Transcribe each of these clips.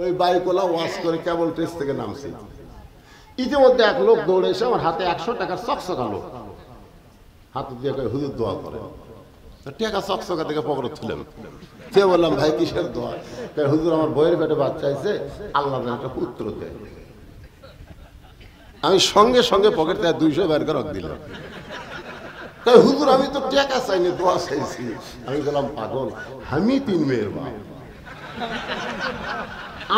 ওই বাইকওয়ালা ওয়াশ করে কেবল টেস্ট থেকে নামছি। ইতিমধ্যে এক লোক দৌড়ে এসে আমার হাতে 100 টাকার চকচকা লোক হাতে দিয়ে হুজুর দোয়া করে। টাকা চকচকা থেকে পকেটে তুললাম, সে বললাম ভাই কিসের দোয়া? হুজুর আমার বইয়ের পেটে বাচ্চা আছে, আল্লাহ যেন একটা পুত্র দেয়। আমি সঙ্গে সঙ্গে পকেট থেকে 200 বের করে দিলাম। হুজুর আমি তো টাকা চাইনি, দোয়া চাইছি। আমি বললাম পাগল, আমি 3 মেয়ের বাপ,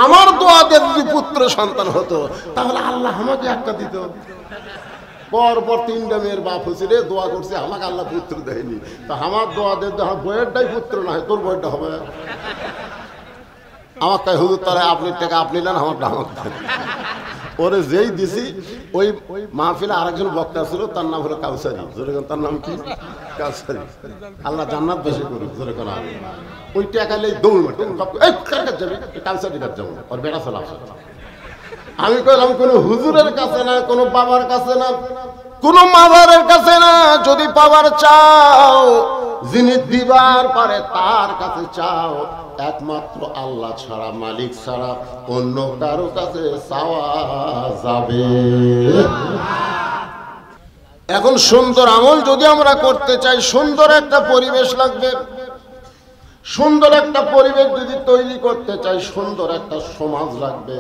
আমার দোয়াতে যদি পুত্র সন্তান হতো তাহলে আল্লাহ আমাকে একটা দিত। পরপর 3টা মেয়ের বাপ হয়েছিল, দোয়া করছে, আমাকে আল্লাহ পুত্র দেয়নি। তা আমার দোয়া দিয়ে বইয়েরটাই পুত্র না হয়, তোর বইটা হবে। আমার তাই হুজুর তারা আপনি টাকা আপনি নেন, আমারটা আমাকে দেন। ওরে যেই দিছি, ওই মাহফিলে আরেকজন বক্তা ছিল, তার নাম হলো কাউসারি। তার নাম কি? কাউসারি। আল্লাহ জান্নাত বেশি করুক। জোরে কোন ওই টাকালেই দৌড় মারতে যাবে, কাউসারি কাজ যাবো, ওর বেড়া চলা। আমি কইলাম কোন হুজুরের কাছে না, কোন বাবার কাছে না, কোন মাজারের কাছে না। যদি পাওয়ার চাও, যিনি দিবার পারে তার কাছে চাও। একমাত্র আল্লাহ ছাড়া, মালিক ছাড়া অন্য কারো কাছে চাওয়া যাবে। এখন সুন্দর আমল যদি আমরা করতে চাই, সুন্দর একটা পরিবেশ লাগবে। সুন্দর একটা পরিবেশ যদি তৈরি করতে চাই, সুন্দর একটা সমাজ লাগবে।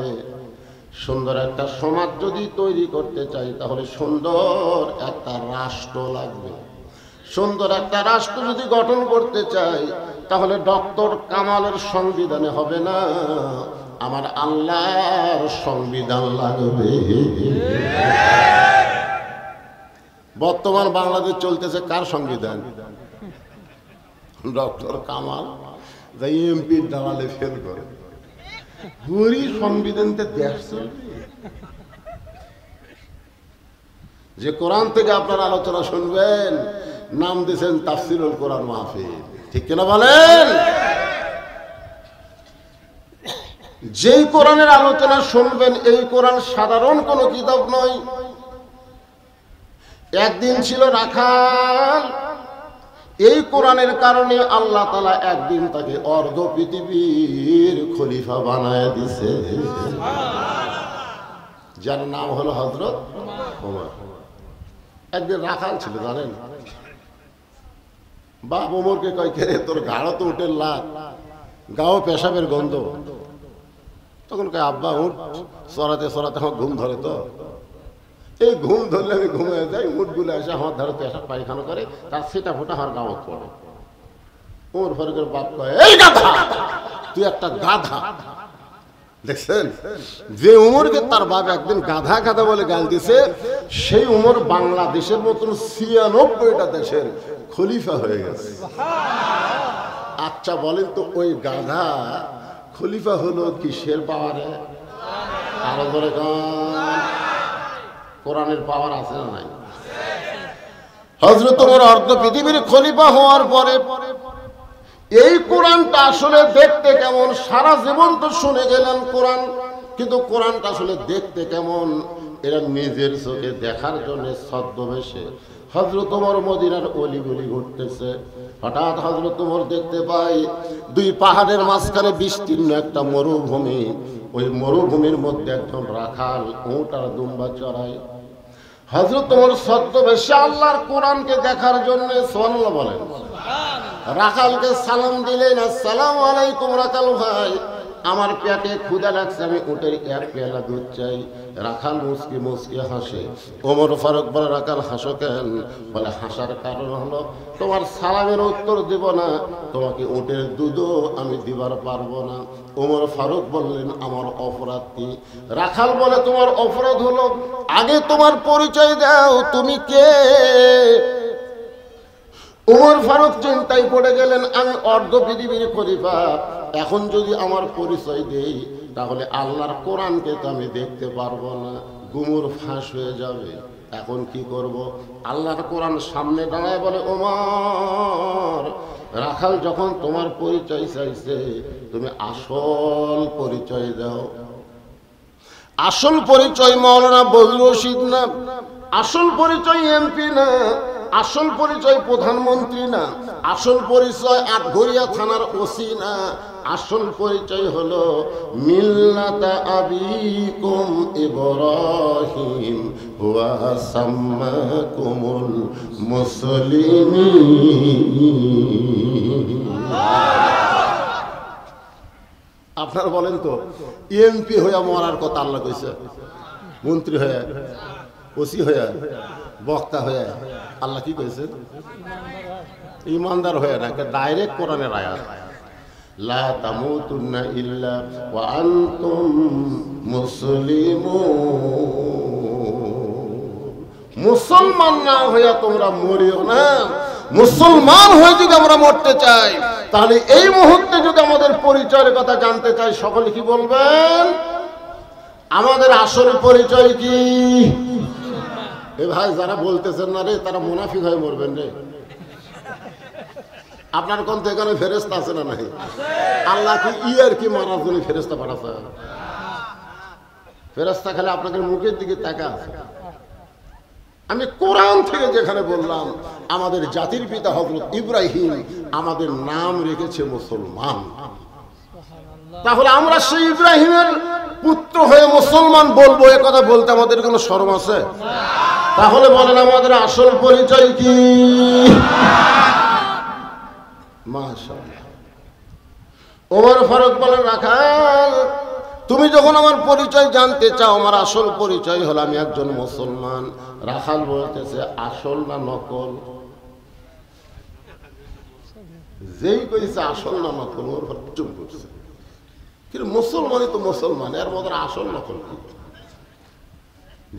সুন্দর একটা সমাজ যদি তৈরি করতে চাই, তাহলে সুন্দর একটা রাষ্ট্র লাগবে। সুন্দর একটা রাষ্ট্র যদি গঠন করতে চাই, তাহলে ডক্টর কামালের সংবিধানে হবে না, আমার আল্লাহর সংবিধান লাগবে। বর্তমান বাংলাদেশ চলতেছে কার সংবিধান? ডক্টর কামাল যাই এমপির দালালে ফেল করে। পুরি সংবিধানতে দেশ চলবে। যে কোরআন থেকে আপনার আলোচনা শুনবেন, নাম দিয়েছেন তাফসিরুল কোরআন মাহফিল, ঠিক কিনা বলেন? যেই কোরআনের আলোচনা শুনবেন, এই কোরআন সাধারণ কোনো কিতাব নয়। একদিন ছিল রাখাল, এই কোরআনের কারণে আল্লাহ তাআলা একদিন তাকে অর্ধ পৃথিবীর খলিফা বানায় দিছে, যার নাম হলো হযরত ওমর। একদিন রাখাল ছিল, জানেন? বাপ ওমরকে কয়, কে রে তোর গাড়ো তো উঠে লাগ, গাও পেশাবের গন্ধ। তখন কয়, আব্বা উঠ, সরাতে সরাতে আমার ঘুম ধরে, তো এই ঘুম ধরলে আমি ঘুমিয়ে যাই, উঠগুলো এসে আমার ধারে পেশাব পায়খানা করে, তার সেটা ফোটা আমার গাওয়াত পড়ে। ওর ফারুকের বাপ কয়, এই গাধা, তুই একটা গাধা। দেখছেন, যে উমরকে তার বাপ একদিন গাধা গাধা বলে গাল দিছে, সেই উমর বাংলাদেশের মতন 96টা দেশের খলিফা হয়ে গেছে। আচ্ছা বলেন তো, ওই গাধা খলিফা হলো কিসের পাওয়ারে? আরো ধরে কোরআনের পাওয়ার আছে না নাই? হযরত ওমর অর্ধ পৃথিবীর খলিফা হওয়ার পরে এই কোরআনটা আসলে দেখতে কেমন, সারা জীবন তো শুনে গেলেন কোরআন, কিন্তু কোরআনটা আসলে দেখতে কেমন এরা নিজের চোখে দেখার জন্য ছদ্মবেশে হযরত ওমর মদিনার অলিগলি ঘুরতেছে। হঠাৎ হযরত ওমর দেখতে পাই, 2 পাহাড়ের মাঝখানে বিস্তীর্ণ একটা মরুভূমি। ওই মরুভূমির মধ্যে একজন রাখাল উট আর দুম্বা চড়ায়। হযরত ওমর ছদ্মবেশে আল্লাহর কোরআনকে দেখার জন্য সুবহানাল্লাহ বলেন, রাখালকে সালাম দিলেন, আসসালামু আলাইকুম রাখাল ভাই, আমার পেটে ক্ষুধা লাগছে, আমি উটের 1 পেয়ালা দুধ চাই। রাখাল মুসকি মুসকি হাসে। ওমর ফারুক বলে, রাখাল হাসো কেন? বলে, হাসার কারণ হলো তোমার সালামের উত্তর দেব না, তোমাকে উটের দুধও আমি দিবার পারবো না। ওমর ফারুক বললেন, আমার অপরাধ কি? রাখাল বলে, তোমার অপরাধ হলো আগে তোমার পরিচয় দাও, তুমি কে? ওমর ফারুক চিন্তায় পড়ে গেলেন, আমি অর্ধ পৃথিবীর খলিফা, এখন যদি আমার পরিচয় দেই তাহলে আল্লাহর কোরআনকে তো আমি দেখতে পারবো না, গুমর ফাঁস হয়ে যাবে। এখন কি করব? আল্লাহর কোরআন সামনে দাঁড়ায় বলে, ওমর, রাখাল যখন তোমার পরিচয় চাইছে, তুমি আসল পরিচয় দাও। আসল পরিচয় মাওলানা বজলুর রশিদ না, আসল পরিচয় এমপি না, আসল পরিচয় প্রধানমন্ত্রী না, আসল পরিচয় আটঘরিয়া থানার ওসি না, আসল পরিচয় হলো মিল্লাতা আবিকুম ইব্রাহিম ওয়া সাম্মাকুমুল মুসলিমিন। আপনারা বলেন তো, এমপি হইয়া মরার কথা আল্লাহ কইছে? মন্ত্রী হয়ে, ওসি হয়ে, বক্তা হয়ে আল্লাহ কি কইছে? ইমানদার হয়ে না, ডাইরেক্ট কোরআনের আয়াত, লা তামুতুন্না ইল্লা ওয়া আনতুম মুসলিমুন। মুসলমান না হইয়া তোমরা মরিও না। মুসলমান হয়ে যদি আমরা মরতে চাই, তাহলে এই মুহূর্তে যদি আমাদের পরিচয়ের কথা জানতে চাই, সকলে কি বলবেন? আমাদের আসল পরিচয় কি? এ ভাই, যারা বলতেছেন না রে, তারা মুনাফিক হয়ে মরবেন রে। আপনার কোন তো এখানে ফেরেশতা আছে না নাই? আল্লাহ কি ইয়ার কি মারার জন্য ফেরেশতা পাঠাছে? ফেরেশতা খালি আপনাদের মুখের দিকে তাকা আছে। আমি কোরআন থেকে যেখানে বললাম, আমাদের জাতির পিতা হযরত ইব্রাহিম আমাদের নাম রেখেছে মুসলমান। তাহলে আমরা সেই ইব্রাহিমের পুত্র হয়ে মুসলমান বলবো, এ কথা বলতে আমাদের কোনো শরম আছে? তাহলে বলেন, আমাদের আসল পরিচয় কি? মাশাআল্লাহ। ওমর ফারুক বলেন, রাখাল, তুমি যখন আমার পরিচয় জানতে চাও, আমার আসল পরিচয় হলো আমি একজন মুসলমান। রাখাল বলতেছে, আসল না নকল? যেই কইছে আসল না নকল, ওর চুপ করছে। কিন্তু মুসলমানই তো মুসলমান, এর মধ্যে আসল নকল কি?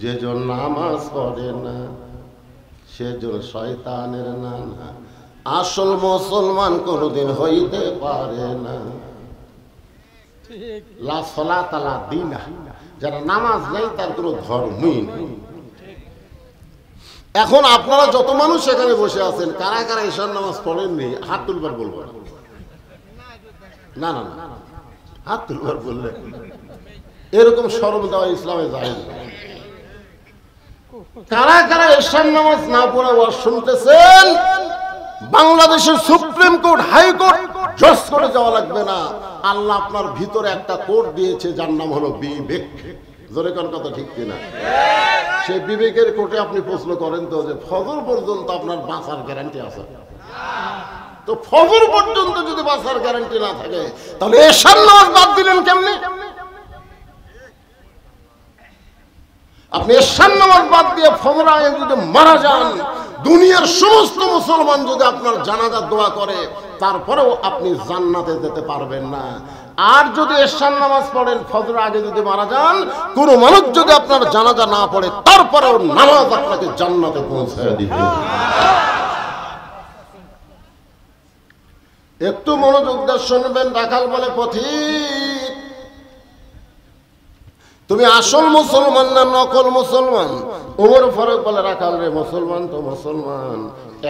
যে জন নামাজ পড়ে না, সে জন শয়তানের নানা। আসল মুসলমান কোনদিন হইতে পারে না। লা সালাতা লা দীনা, যারা নামাজ নেই তার কোনো ধর্মই নেই। এখন আপনারা যত মানুষ এখানে বসে আছেন, কারা কারা ঈশার নামাজ পড়েননি হাত তুলবার বলবো না। না না, হাত তুলবার বললে এরকম শরম দেওয়া ইসলামে যায় না। কারা কারা ঈশার নামাজ না পড়ে ওয়াজ শুনতেছেন? বাংলাদেশের সুপ্রিম কোর্ট, হাইকোর্ট জজ করে যাওয়া লাগবে না। আল্লাহ আপনার ভিতরে একটা কোর্ট দিয়েছে, যার নাম হলো বিবেক। জোরে কোন কথা ঠিক কিনা? সেই বিবেকের কোর্টে আপনি প্রশ্ন করেন তো, যে ফজর পর্যন্ত আপনার বাঁচার গ্যারান্টি আছে? তো ফজর পর্যন্ত যদি বাঁচার গ্যারান্টি না থাকে, তাহলে এশার নামাজ বাদ দিলেন কেমনে? আপনি এশার নামাজ বাদ দিয়ে ফজর আগে যদি মারা যান, দুনিয়ার সমস্ত মুসলমান যদি আপনার জানাজা দোয়া করে, তারপরেও আপনি জান্নাতে যেতে পারবেন না। আর যদি এশার নামাজ পড়েন, ফজর আগে যদি মারা যান, কোন মানুষ যদি আপনার জানাজা না পড়ে, তারপরেও নামাজ আপনাকে জান্নাতে পৌঁছায় দিবে। একটু মনোযোগ দিয়ে শুনবেন। রাখাল বলে, পথিক, তুমি আসল মুসলমান না নকল মুসলমান? ওমর ফারুক বলে, রাখাল রে, মুসলমান তো মুসলমান,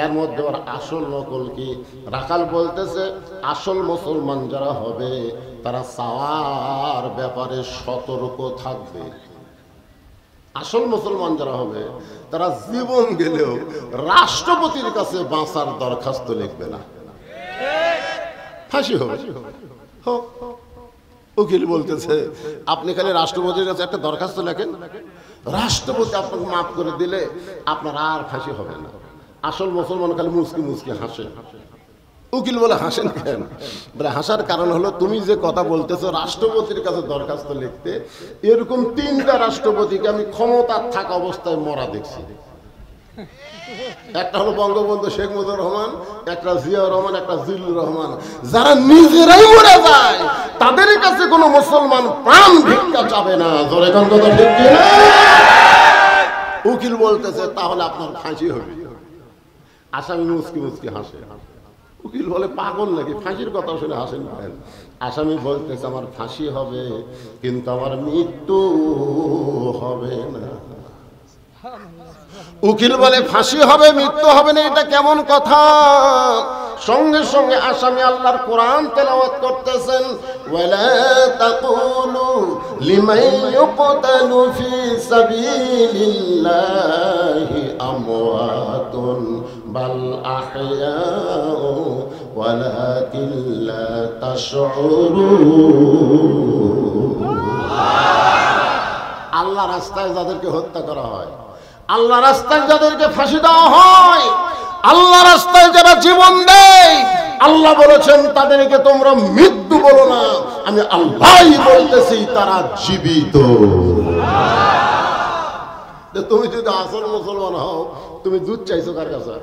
এর মধ্যে ওর আসল নকল কি? রাখাল বলতেছে, আসল মুসলমান যারা হবে, তারা চাওয়ার ব্যাপারে সতর্ক থাকবে। আসল মুসলমান যারা হবে, তারা জীবন গেলেও রাষ্ট্রপতির কাছে বাঁচার দরখাস্ত লিখবে না, ফাঁসি হবে। উকিল বলতেছে, আপনি খালি রাষ্ট্রপতির কাছে একটা দরখাস্ত লেখেন, রাষ্ট্রপতি আপনাকে মাফ করে দিলে আপনার আর ফাঁসি হবে না। আসল মুসলমান খালি মুচকি মুচকি হাসে। উকিল বলে, হাসেন কেন? বলে, হাসার কারণ হলো, তুমি যে কথা বলতেছো রাষ্ট্রপতির কাছে দরখাস্ত লিখতে, এরকম 3টা রাষ্ট্রপতিকে আমি ক্ষমতার থাকা অবস্থায় মরা দেখছি। একটা হলো বঙ্গবন্ধু শেখ মুজিবুর রহমান, একটা জিয়াউর রহমান, একটা জিল্লুর রহমান। যারা নিজেরাই মরে যায়, তাদের কাছে কোনো মুসলমান প্রাণ ভিক্ষা চাবে না। জোরে কোন কথা ঠিক কি না? উকিল বলতেছে, তাহলে আপনার ফাঁসি হবে। আসামি মুচকি মুচকি হাসে। উকিল বলে, পাগল নাকি, ফাঁসির কথা শুনে হাসেন কেন? আসামি বলতেছে, আমার ফাঁসি হবে, কিন্তু আমার মৃত্যু হবে না। উকিল বলে, ফাঁসি হবে, মৃত্যু হবে না, এটা কেমন কথা? সঙ্গে সঙ্গে আসামি আল্লাহর কোরআন তেলাওয়াত করতেছেন, ওয়ালা তাকুলু লিমান ইউকতালু ফি সাবিলিল্লাহি আমওয়াতুন বাল আহইয়াউ ওয়ালাকিন লা তাশউরুন। আল্লাহ রাস্তায় যাদেরকে হত্যা করা হয়, আল্লাহ রাস্তায় যাদেরকে ফাঁসি দেওয়া হয়, আল্লাহ রাস্তায় যারা জীবন দেয়, আল্লাহ বলেছেন তাদেরকে তোমরা মৃত্যু বলো না, আমি আল্লাহই বলতেছি তারা জীবিত। তুমি যদি আসল মুসলমান হও, তুমি দুধ চাইছো কার কাছে?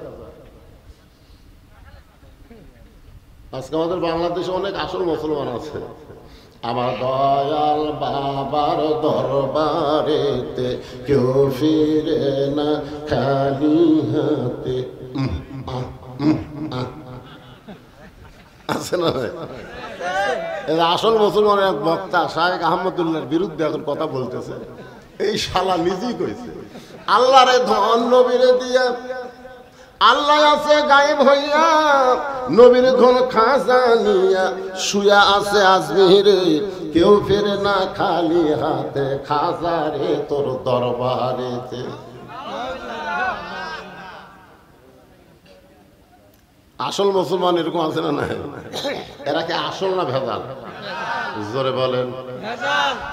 আজকে আমাদের বাংলাদেশে অনেক আসল মুসলমান আছে। আমার দয়াল বাবার দরবারেতে কেউ ফিরে না খালি হাতে। আছে না? আসল মুসলমানের এক বক্তা শায়েখ আহমদুল্লাহর বিরুদ্ধে এখন কথা বলতেছে। এই শালা নিজেই কইছে আল্লাহরে ধন নবীরে দিয়া, আল্লাহ আছে গায়েব হইয়া, নবীর ধন খাজা নিয়া, শুয়া আছে আজমিরে, কেউ ফেরে না খালি হাতে, খাজা রে তোর দরবারেতে। আসল মুসলমান এরকম আছে না? নাই? এরা কি আসল না ভেজাল? জোরে বলেন।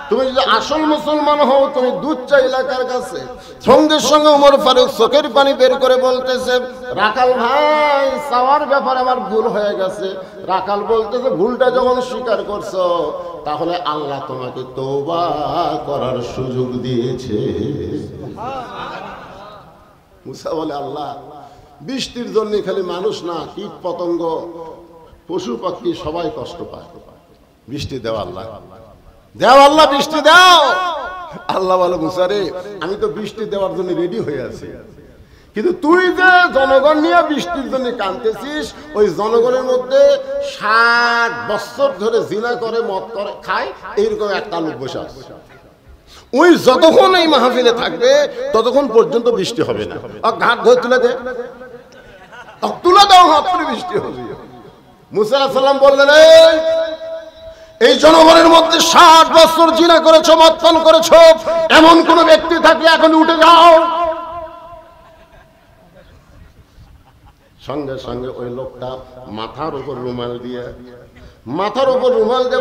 তুমি যদি আসল মুসলমান হও, তুমি দুধ চাইলা কার কাছে? সঙ্গে সঙ্গে ওমর ফারুক চোখের পানি বের করে বলতেছে, রাখাল ভাই চাওয়ার ব্যাপারে আমার ভুল হয়ে গেছে। রাখাল বলতেছে, ভুলটা যখন স্বীকার করছো, তাহলে আল্লাহ তোমাকে তওবা করার সুযোগ দিয়েছে। মুসা বলে, আল্লাহ বৃষ্টির জন্য খালি মানুষ না, কীট পতঙ্গ পশু পাখি সবাই কষ্ট পায়, বৃষ্টি দাও আল্লাহ, দাও আল্লাহ, বৃষ্টি দাও। আল্লাহ বলে, মুসা রে আমি তো বৃষ্টি দেওয়ার জন্য রেডি হয়ে আছি, কিন্তু তুই যে জনগণ নিয়ে বৃষ্টির জন্য কাঁদতেছিস, ওই জনগণের মধ্যে 60 বছর ধরে জিনা করে মদ করে খায় এইরকম একটা লোক বসে আছে, ওই যতক্ষণ এই মাহফিলে থাকবে ততক্ষণ পর্যন্ত বৃষ্টি হবে না। ঘাট ধরে তুলে দে, তুলে দাও হাত করে, বৃষ্টি হবে। মুসা আলাইহিস সালাম বললেন, এই জনগণের মধ্যে 60 বছর জিনা করেছো, মদ পান করেছো, এমন কোন ব্যক্তি থাকলে এখন উঠে যাও। সঙ্গে সঙ্গে ওই লোকটা মাথার উপর রুমাল দিয়ে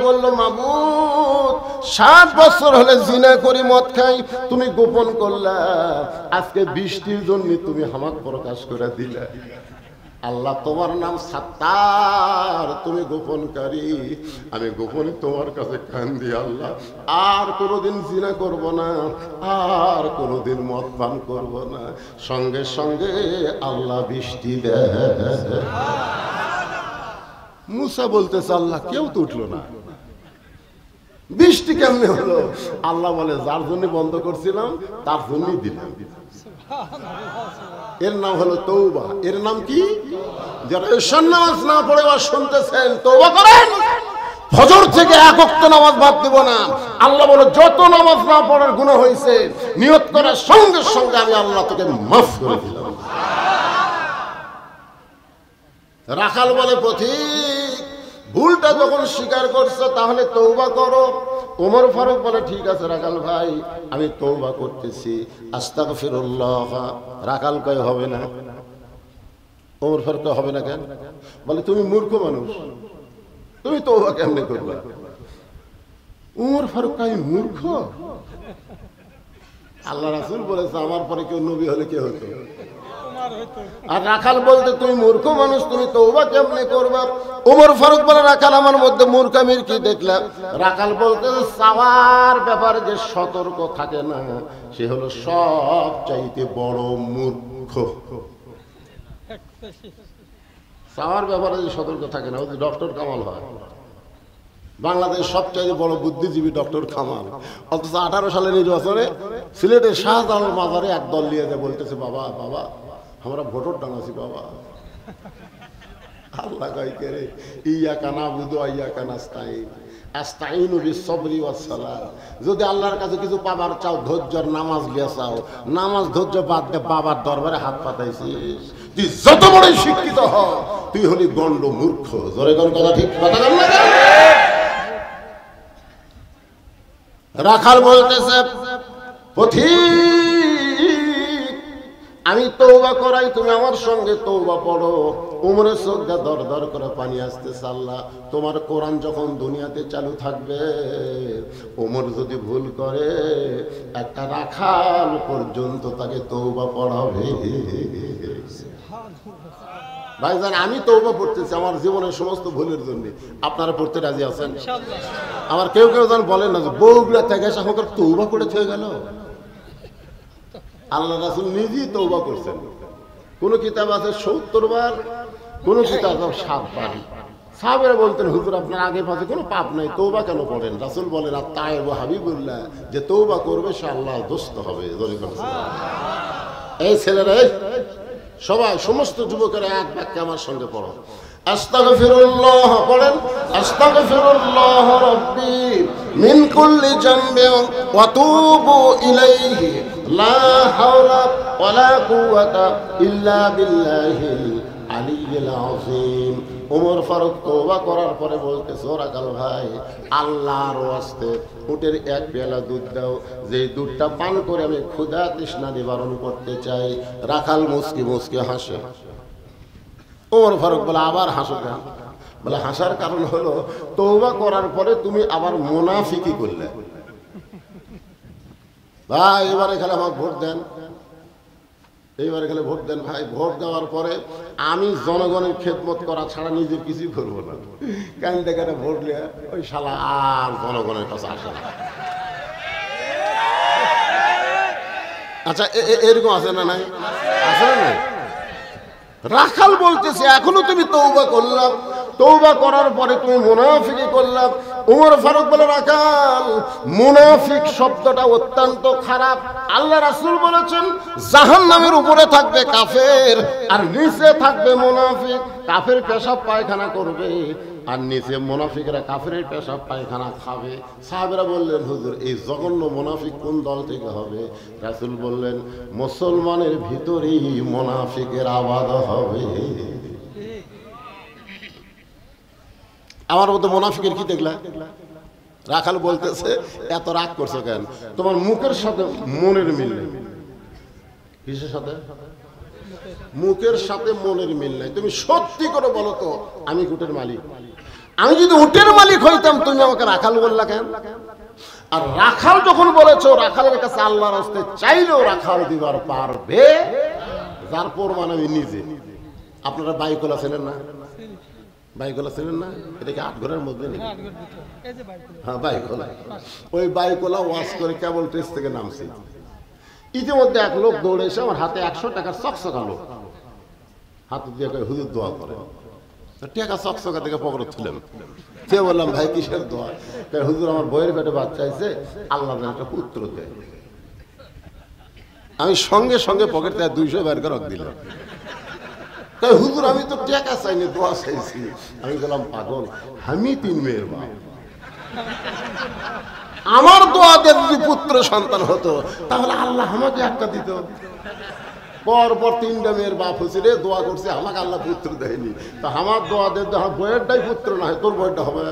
বলল, মাবুদ 60 বছর হলে জিনা করি, মদ খাই, তুমি গোপন করলা, আজকে বৃষ্টির জন্য তুমি আমাকে প্রকাশ করে দিলা। আল্লাহ তোমার নাম সাত্তার, তুমি গোপনকারী, আমি গোপনে তোমার কাছে কান্দি আল্লাহ, আর কোনোদিন জিনা করব না, আর কোনোদিন মদ পান করব না। সঙ্গে সঙ্গে আল্লাহ বৃষ্টি দেয়। মুসা বলতেছে, আল্লাহ কেউ তো উঠলো না, বৃষ্টি কেমনে হলো? আল্লাহ বলে, যার জন্য বন্ধ করছিলাম তার জন্যই দিলাম। এর নাম হলো তওবা। এর নাম কি? যারা ঈশান নামাজ না পড়ে বা শুনতেছেন, তওবা করেন। ফজর থেকে এক ওয়াক্ত নামাজ বাদ দেব না। আল্লাহ বলে, যত নামাজ না পড়ার গুনাহ হয়েছে, নিয়ত করার সঙ্গে সঙ্গে আমি আল্লাহ তোকে মাফ করে দিলাম। রাখাল বলে, পথিক ভুলটা যখন স্বীকার করছো তাহলে তওবা করো। ওমর ফারুক বলে, ঠিক আছে রাখাল ভাই, আমি তওবা করতেছি, আস্তাগফিরুল্লাহ। রাখাল কয়, হবে না। ওমর ফারুক হবে না কেন? বলে, তুমি মূর্খ মানুষ, তুমি তওবা কেমনে করবা? ওমর ফারুক কয়, মূর্খ? আল্লাহ রাসূল বলেছে, আমার পরে কেউ নবী হলে কে হতো? আর রাখাল বলতে, তুমি মূর্খ মানুষ, তুমি তওবা কেমনে করবা? ওমর ফারুক বলে, রাখাল আমার মধ্যে মূর্খামির কি দেখলাম? রাখাল বলতে, চাওয়ার ব্যাপারে যে সতর্ক থাকে না, সে হলো সব চাইতে বড় মূর্খ। চাওয়ার ব্যাপারে যে সতর্ক থাকে না, ওই ডক্টর কামাল হয়। বাংলাদেশ সবচেয়ে বড় বুদ্ধিজীবী ডক্টর কামাল, অথচ 18 সালে নির্বাচনে সিলেটের শাহজালাল মাজারে এক দল নিয়ে যায়, বলতেছে, বাবা বাবা আমরা ভোটর ডানাছি বাবা। আল্লাহ কয়, কে রে? ইয়াকা নাবুদু ওয়া ইয়াকা নাস্তাইন, আস্তাইনু বিস-সাবরি ওয়াস-সালাহ। যদি আল্লাহর কাছে কিছু পাবার চাও, ধৈর্যর নামাজ লিয়া চাও, নামাজ ধৈর্য বাদ দে, বাবার দরবারে হাত পাতাইছিস, তুই যত বড় শিক্ষিত হ, তুই হলি গন্ড মূর্খ। জোরে কোন কথা ঠিক কথা বল না? রাখাল বলতেছে পথিক আমি তওবা করাই, তুমি আমার সঙ্গে তওবা পড়ো। উমরের চোখ দিয়ে দর দর করে পানি আসতেছে। আল্লাহ তোমার কোরআন যখন দুনিয়াতে চালু থাকবে, উমর যদি ভুল করে একটা রাখাল পর্যন্ত তাকে তওবা পড়াবে। ভাইজান আমি তওবা পড়তেছি আমার জীবনের সমস্ত ভুলের জন্য। আপনারা পড়তে রাজি আছেন? আমার কেউ কেউ যেন বলেন না যে বউগুলা থেকে এসে আমাকে তওবা করে থেকে গেল। আল্লাহ রাসূল নিজেই তওবা করছেন। কোন কিতাব আছে ৭০ বার, কোন কিতাব ৭ বার। সাহাবারা বলতেন হুজুর আপনার আগে পাশে কোনো পাপ নাই, তওবা কেন পড়েন? রাসূল বলেন আর তায়েব হাবিবুল্লাহ, যে তওবা করবে সে আল্লাহর দোস্ত হবে। এই ছেলেরা সবাই সমস্ত যুবকেরা এক বাক্যে আমার সঙ্গে পড়ো, আস্তাগফিরুল্লাহ পড়েন, আস্তাগফিরুল্লাহ রাব্বি মিন কুল্লি জামবিন ওয়া তুবু ইলাইহি লা হাওলা ওয়ালা কুওয়াতা ইল্লা বিল্লাহিল আলিয়্যিল আযীম। ওমর ফারুক তওবা করার পরে বলতেছে, ও রাখাল ভাই আল্লাহর ওয়াস্তে উটের এক পেয়ালা দুধ দাও, যেই দুধটা পান করে আমি ক্ষুধা তৃষ্ণা নিবারণ করতে চাই। রাখাল মুচকি মুচকি হাসে। ওমর ফারুক বলে আবার হাসো কেন? বলে হাসার কারণ হলো তওবা করার পরে তুমি আবার মুনাফিকি করলে। ভাই এবারে খেলে আমাকে ভোট দেন, এইবারে খেলে ভোট দেন ভাই। ভোট দেওয়ার পরে আমি জনগণের খেদমত করা ছাড়া নিজের কিছুই করবো না। কেন দেখে ভোট নিয়ে ওই শালা আর জনগণের কাছে আসে না। আচ্ছা এরকম আছে না? নাই আছে না? রাখাল বলতেছে এখনো তুমি তওবা করলাম, তওবা করার পরে তুমি মুনাফিকি করলাম। ওমর ফারুক বলে রাখাল মুনাফিক শব্দটা অত্যন্ত খারাপ। আল্লাহ রাসূল বলেছেন জাহান্নামের উপরে থাকবে কাফের আর নিচে থাকবে মুনাফিক। কাফের পেশাব পায়খানা করবে আর নিচে মুনাফিকরা কাফেরের পেশাব পায়খানা খাবে। সাহাবেরা বললেন হুজুর এই জঘন্য মুনাফিক কোন দল থেকে হবে? রাসূল বললেন মুসলমানের ভিতরেই মুনাফিকের আবাদ হবে। আমার মতো মুনাফিকের কি দেখলা? রাখাল বলতেছে এত রাগ করছো কেন? তোমার মুখের সাথে মনের মিল নেই। কিসের সাথে? মুখের সাথে মনের মিল নাই। তুমি সত্যি করে বলো তো আমি উটের মালিক। আমি যদি উটের মালিক হইতাম তুমি আমাকে রাখাল বললা কেন? আর রাখাল যখন বলেছো রাখালের কাছে আল্লাহর রাস্তে চাইলেও রাখাল দিবার পারবে, যার প্রমাণ আমি নিজে। আপনারা বাইকলা ছিলেন না? বাইকলা ছিলেন না? এটা কি ৮ ঘরের মধ্যে নেই? হ্যাঁ বাইকলা। ওই বাইকলা ওয়াশ করে কেবল টেস্ট থেকে নামছি। ইতিমধ্যে এক লোক দৌড়ে এসে আমার হাতে ১০০ টাকার চকচকা লোক হাতে দিয়ে হুজুর দোয়া করে। টাকা চকচকা থেকে পকেটে তুলেন। সে বললাম ভাই কিসের দোয়া? হুজুর আমার বইয়ের পেটে বাচ্চা আছে, আল্লাহ যেন একটা পুত্র দেয়। আমি সঙ্গে সঙ্গে পকেট থেকে ২০০ বের করে দিলাম। হুজুর আমি তো টাকা চাইনি, দোয়া চাইছি। আমি বললাম পাগল, আমি ৩ মেয়ের বাপ, আমার দোয়াতে যদি পুত্র সন্তান হতো তাহলে আল্লাহ আমাকে একটা দিত। পরপর ৩টা মেয়ের বাপ হয়েছে রে, দোয়া করছে আমাকে আল্লাহ পুত্র দেয়নি। তা আমার দোয়া দিয়ে বইয়েরটাই পুত্র না হয়, তোর বইটা হবে।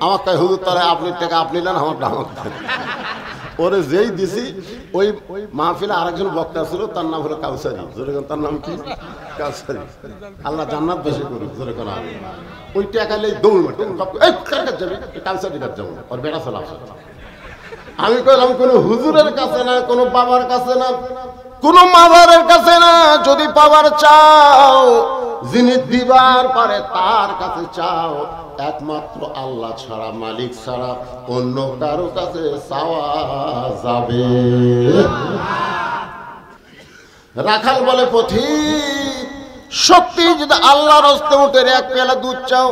আমার তাই হুজুর তারা আপনি টাকা আপনি নেন, আমারটা আমাকে দেন। ওরে যেই দিছি ওই মাহফিলে আরেকজন বক্তা ছিল, তার নাম হলো কাউসারি। জোরে কোন তার নাম কি? কাউসারি। আল্লাহ জান্নাত বেশি করুক। জোরে কোন ওই টাকালেই দৌড় মারতে যাবে কাউসারির কাছে যাবো, ওর বেড়া চলা। আমি কইলাম কোন হুজুরের কাছে না, কোন বাবার কাছে না, কোন মাজারের কাছে না। যদি পাওয়ার চাও, যিনি দিবার পারে তার কাছে চাও। একমাত্র আল্লাহ ছাড়া, মালিক ছাড়া অন্য কারো কাছে চাওয়া যাবে। রাখাল বলে পথিক সত্যি যদি আল্লাহর রাস্তে উঠে এক পেয়ালা দুধ চাও,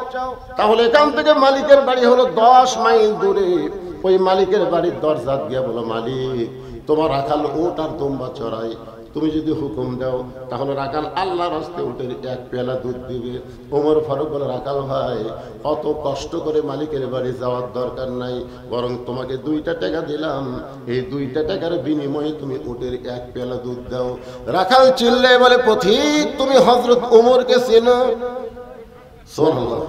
তাহলে এখান থেকে মালিকের বাড়ি হলো ১০ মাইল দূরে। ওই মালিকের বাড়ির দরজা গিয়া বলো মালিক তোমার রাখাল ওট আর দুম্বা চড়াই, তুমি যদি হুকুম দাও তাহলে রাখাল আল্লাহর রাস্তে উঠে এক পেয়ালা দুধ দিবে। ওমর ফারুক বলে রাখাল ভাই অত কষ্ট করে মালিকের বাড়ি যাওয়ার দরকার নাই, বরং তোমাকে ২টা টাকা দিলাম, এই ২টা টাকার বিনিময়ে তুমি উটের এক পেয়ালা দুধ দাও। রাখাল চিল্লে বলে পথিক তুমি হযরত ওমরকে চেনো? সুবহানাল্লাহ।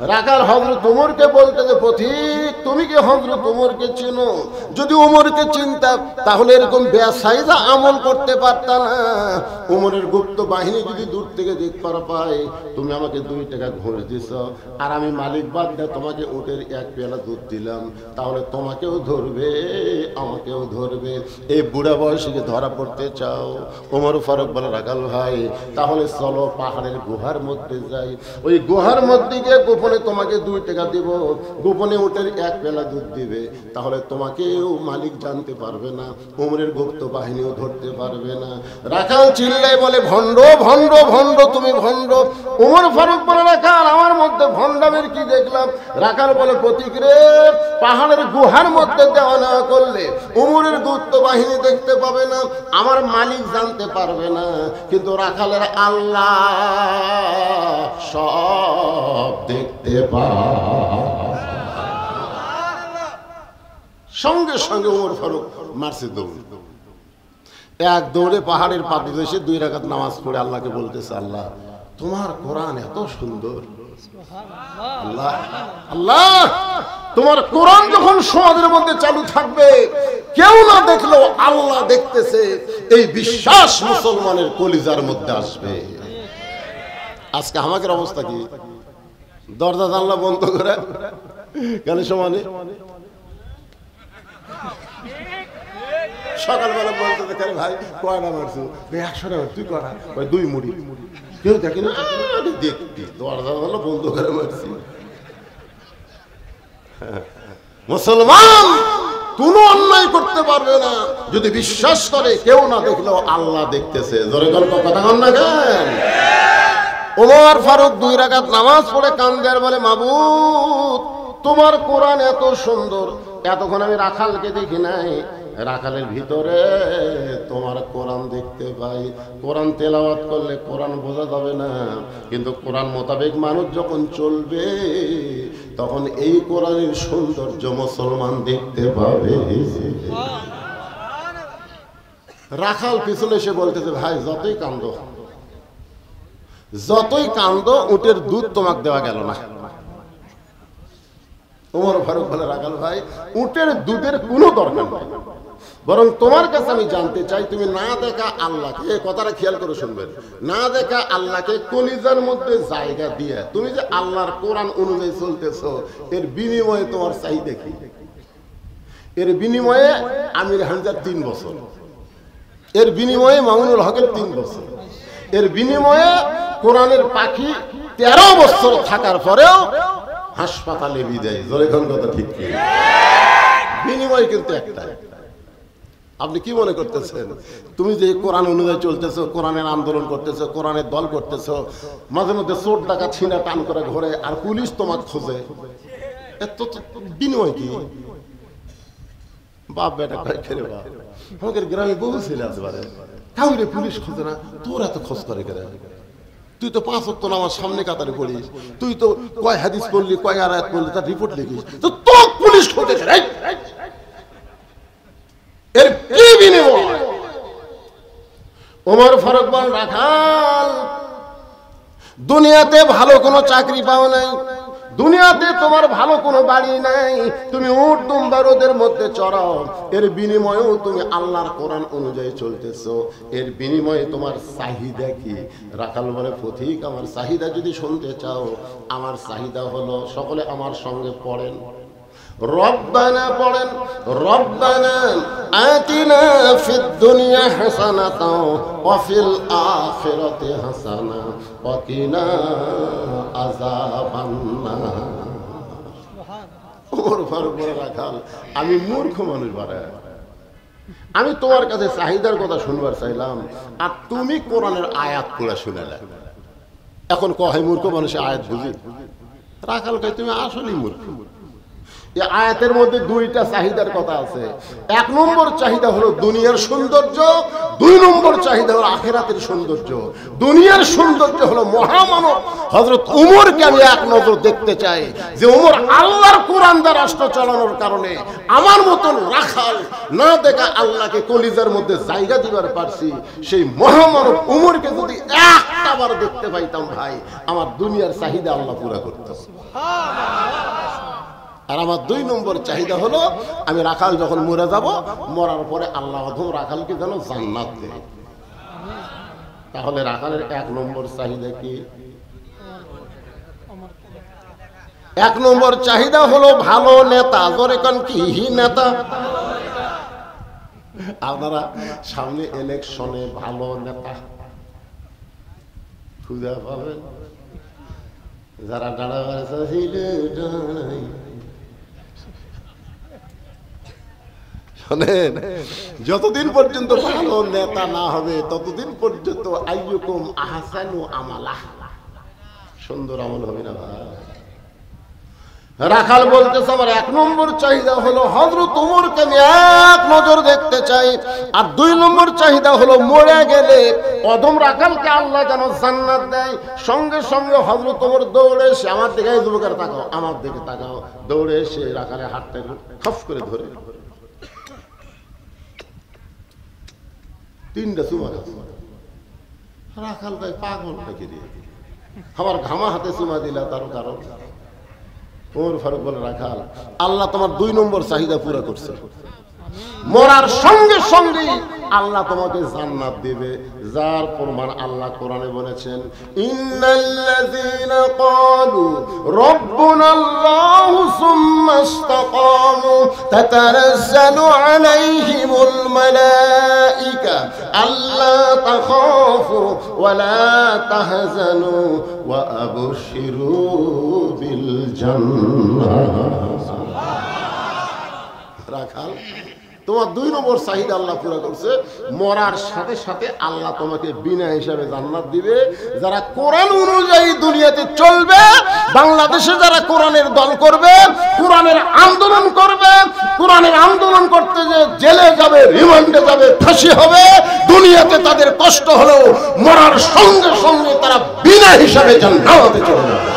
রাখাল হযরত ওমরকে বলতেছে, পথিক তুমি কি হযরত ওমরকে চেনো? যদি ওমরকে চিনতা তাহলে এরকম বেসাইজা আমল করতে পারতা না। ওমরের গুপ্ত বাহিনী যদি দূর থেকে দেখতে পায় তুমি আমাকে 2 টাকা ঘুষ দিছ, আর আমি মালিক বাদ দিয়ে তোমাকে উটের 1 পেয়ালা দুধ দিলাম, তাহলে তোমাকেও ধরবে আমাকেও ধরবে। এই বুড়া বয়সে ধরা পড়তে চাও? ওমর ফারুক বলে, রাখাল ভাই তাহলে চলো পাহাড়ের গুহার মধ্যে যাই, ওই গুহার মধ্যে গিয়ে গোপনে তোমাকে 2 টাকা দিব, গোপনে উটের 1 পেয়ালা দুধ দিবে, তাহলে তোমাকেও মালিক জানতে পারবে না, ওমরের গুপ্ত বাহিনীও ধরতে পারবে না। রাখাল চিল্লায় বলে, ভণ্ড ভণ্ড ভণ্ড তুমি ভণ্ড। ওমর ফারুক বলে, রাখাল আমার মধ্যে ভণ্ডামের কি দেখলাম? রাখাল বলে, প্রতীক রে, পাহাড়ের গুহার মধ্যে দেওয়া নেওয়া করলে ওমরের গুপ্ত বাহিনী দেখতে পাবে না, আমার মালিক জানতে পারবে না, কিন্তু রাখালের আল্লাহ সব দেখতে পায়। সঙ্গে সঙ্গে ওমর ফারুক মারছে দৌড়, 1 দৌড়ে পাহাড়ের পাদদেশে 2 রাকাত নামাজ পড়ে আল্লাহকে বলতেছে, আল্লাহ তোমার কোরআন এত সুন্দর, আল্লাহ আল্লাহ তোমার কোরআন যখন সমাজের মধ্যে চালু থাকবে, কেউ না দেখলেও আল্লাহ দেখতেছে, এই বিশ্বাস মুসলমানের কলিজার মধ্যে আসবে। আজকে আমাদের অবস্থা কি? দরজা জানলা বন্ধ করে কেন সমানে সকালবেলা বলতে দেখে, ভাই কয়টা মারছো? 100 টাকা। তুই করা? 2 মুড়ি। কেউ দেখি না, দেখতি দরজা জানলা বন্ধ করে মারছি। মুসলমান কোনো অন্যায় করতে পারবে না যদি বিশ্বাস করে কেউ না দেখলেও আল্লাহ দেখতেছে। জোরে গল্প কথা কন না কেন? ওমর ফারুক 2 রাকাত নামাজ পড়ে কান্দে আর বলে, মাবুদ তোমার কোরআন এত সুন্দর, এতক্ষণ আমি রাখালকে দেখি নাই, রাখালের ভিতরে তোমার কোরআন দেখতে পাই। কোরআন তেলাওয়াত করলে কোরআন বোঝা যাবে না, কিন্তু কোরআন মোতাবেক মানুষ যখন চলবে তখন এই কোরআনের সৌন্দর্য মুসলমান দেখতে পাবে। রাখাল পিছনে এসে বলতেছে, ভাই যতই কান্দো উটের দুধ তোমাকে দেওয়া গেল না। ওমর ফারুক বলে, রাখাল ভাই উটের দুধের কোনো দরকার নেই, বরং তোমার কাছে আমি জানতে চাই, তুমি না দেখা আল্লাহকে, এই কথাটা খেয়াল করে শুনবেন, না দেখা আল্লাহকে কলিজার মধ্যে জায়গা দিয়ে তুমি যে আল্লাহর কোরআন অনুযায়ী চলতেছো, এর বিনিময়ে তোমার চাহিদা কি? এর বিনিময়ে আমির হামজার 3 বছর, এর বিনিময়ে মামুনুল হকের 3 বছর, এর বিনিময়ে কোরআনের পাখি 13 বছর থাকার পরেও হাসপাতালে বিদায়। জোরে কোন কথা ঠিক কি? বিনিময় কিন্তু একটাই। আপনি কি মনে করতেছেন তুমি যে কোরআন অনুযায়ী চলতেছো, কোরআনের আন্দোলন করতেছো, কোরআনের দল করতেছো, মাঝে মধ্যে চোর ডাকা ছিনা টান করে ঘরে আর পুলিশ তোমাকে খোঁজে, এত বিনিময় কি? বাপ বেটা কয় খেলে বাপ, আমাদের গ্রামে বহু ছেলে আছে বারে, কাউরে পুলিশ খোঁজে না, তোর এত খোঁজ করে কেন? তুই তো 5 ওয়াক্ত নামাজ সামনে কাতারে পড়িস, তুই তো কয় হাদিস পড়লি, কয় আয়াত পড়লি, তার রিপোর্ট লিখিস, তো তোর পুলিশ খোঁজেছে। এর কি বিনিময়? ওমর ফারুক বল, রাখাল দুনিয়াতে ভালো কোনো চাকরি পাও নাই, দুনিয়াতে তোমার ভালো কোনো বাড়ি নাই, তুমি উট দুম্বা রোদের মধ্যে চড়াও, এর বিনিময়েও তুমি আল্লাহর কোরআন অনুযায়ী চলতেছো, এর বিনিময়ে তোমার চাহিদা কি? রাখাল বলে, পথিক আমার চাহিদা যদি শুনতে চাও, আমার চাহিদা হলো, সকলে আমার সঙ্গে পড়েন, রব্বানা পড়েন, রব্বানা আতিনা ফিদ দুনিয়া হাসানাতাও ওয়া ফিল আখিরাতি হাসানা ওয়া কিনা আযাবান নার। ওমর ফারুক বলে, রাখাল আমি মূর্খ মানুষ বারে, আমি তোমার কাছে চাহিদার কথা শুনবার চাইলাম, আর তুমি কোরআনের আয়াত পড়ে শুনালে। এখন কয় মূর্খ মানুষের আয়াত বুঝি? রাখাল কয়, তুমি আসলেই মূর্খ। এই আয়াতের মধ্যে দুইটা চাহিদার কথা আছে। এক নম্বর চাহিদা হলো দুনিয়ার সৌন্দর্য, দুই নম্বর চাহিদা হলো আখিরাতের সৌন্দর্য। দুনিয়ার সৌন্দর্য হলো মহামানব হযরত উমরকে আমি এক নজর দেখতে চাই, যে উমর আল্লাহর কোরআন দ্বারা রাষ্ট্র চালানোর কারণে আমার মতন রাখাল না দেখা আল্লাহকে কলিজার মধ্যে জায়গা দিবার পারছি। সেই মহামানব উমরকে যদি একটা বার দেখতে পাইতাম ভাই, আমার দুনিয়ার চাহিদা আল্লাহ পুরা করতেন। আর আমার দুই নম্বর চাহিদা হলো আমি রাখাল যখন মরে যাব, মরার পরে আল্লাহ অধম রাখালকে যেন জান্নাত দেয়। তাহলে রাখালের এক নম্বর চাহিদা কি? এক নম্বর চাহিদা হলো ভালো নেতা। জোরে কোন কি নেতা? আপনারা সামনে ইলেকশনে ভালো নেতা খুঁজে পাবেন। যারা দাঁড়াবার শোনেন, যতদিন পর্যন্ত ভালো নেতা না হবে ততদিন পর্যন্ত আইয়ুকুম আহসানু আমালা, সুন্দর আমল হবে না ভাই। রাখাল বলতেছে আমার এক নম্বর চাহিদা হলো হযরত ওমরকে আমি এক নজর দেখতে চাই, আর দুই নম্বর চাহিদা হলো মরে গেলে অদম রাখালকে আল্লাহ যেন জান্নাত দেয়। সঙ্গে সঙ্গে হযরত ওমর দৌড়ে এসে আমার দিকে, যুবকের তাকাও, আমার দিকে তাকাও, দৌড়ে এসে রাখালের হাতটা খপ করে ধরে তিনটা চুমা খাচ্ছে। রাখাল ভাই পাগল নাকি রে, আমার ঘামা হাতে চুমা দিলা তার কারণ? ওমর ফারুক বলে রাখাল আল্লাহ তোমার দুই নম্বর চাহিদা পুরো করছে, মরার সঙ্গে সঙ্গে আল্লাহ তোমাকে জান্নাত দিবে। যার প্রমাণ আল্লাহ কোরআনে বলেছেন, ইন্নাল্লাযীনা ক্বালু রাব্বুনাল্লাহু সুম্মা ইসতাকামু তাতানাজ্জালু আলাইহিমুল মালায়েকা আল্লা তাখাফু ওয়া লা তাহজানু ওয়া আবশিরু বিল জান্নাহ। রাখাল তোমার দুই নম্বর চাহিদা আল্লাহ পুরো করছে, মরার সাথে সাথে আল্লাহ তোমাকে বিনা হিসাবে জান্নাত দিবে। যারা কোরআন অনুযায়ী দুনিয়াতে চলবে, বাংলাদেশে যারা কোরআনের দল করবে, কোরআনের আন্দোলন করবে, কোরআনের আন্দোলন করতে যে জেলে যাবে, রিমান্ডে যাবে, ফাঁসি হবে, দুনিয়াতে তাদের কষ্ট হলেও মরার সঙ্গে সঙ্গে তারা বিনা হিসাবে জান্নাতে চলে যাবে।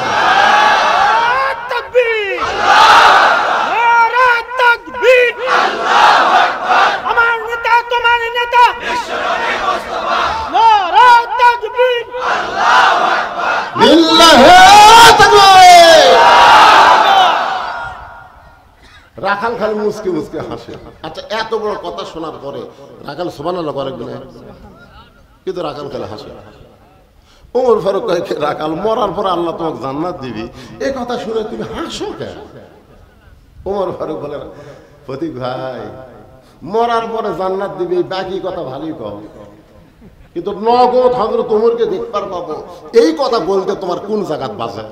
রাখাল খালি মুসকে মুসকে হাসে। আচ্ছা, এত বড় কথা শোনার পরে রাখাল সুবহানাল্লাহ করে না, কিন্তু রাখাল খালি হাসে। ওমর ফারুক কয়, রাখাল মরার পরে আল্লাহ তোমাকে জান্নাত দিবি, এই কথা শুনে তুমি হাসো কেন? ওমর ফারুক বলে, প্রতীক ভাই মরার পরে জান্নাত দিবি, বাকি কথা ভালোই কম, কিন্তু নগদ হযরত ওমরকে দেখবার পাবো, এই কথা বলতে তোমার কোন জায়গাত বাজে?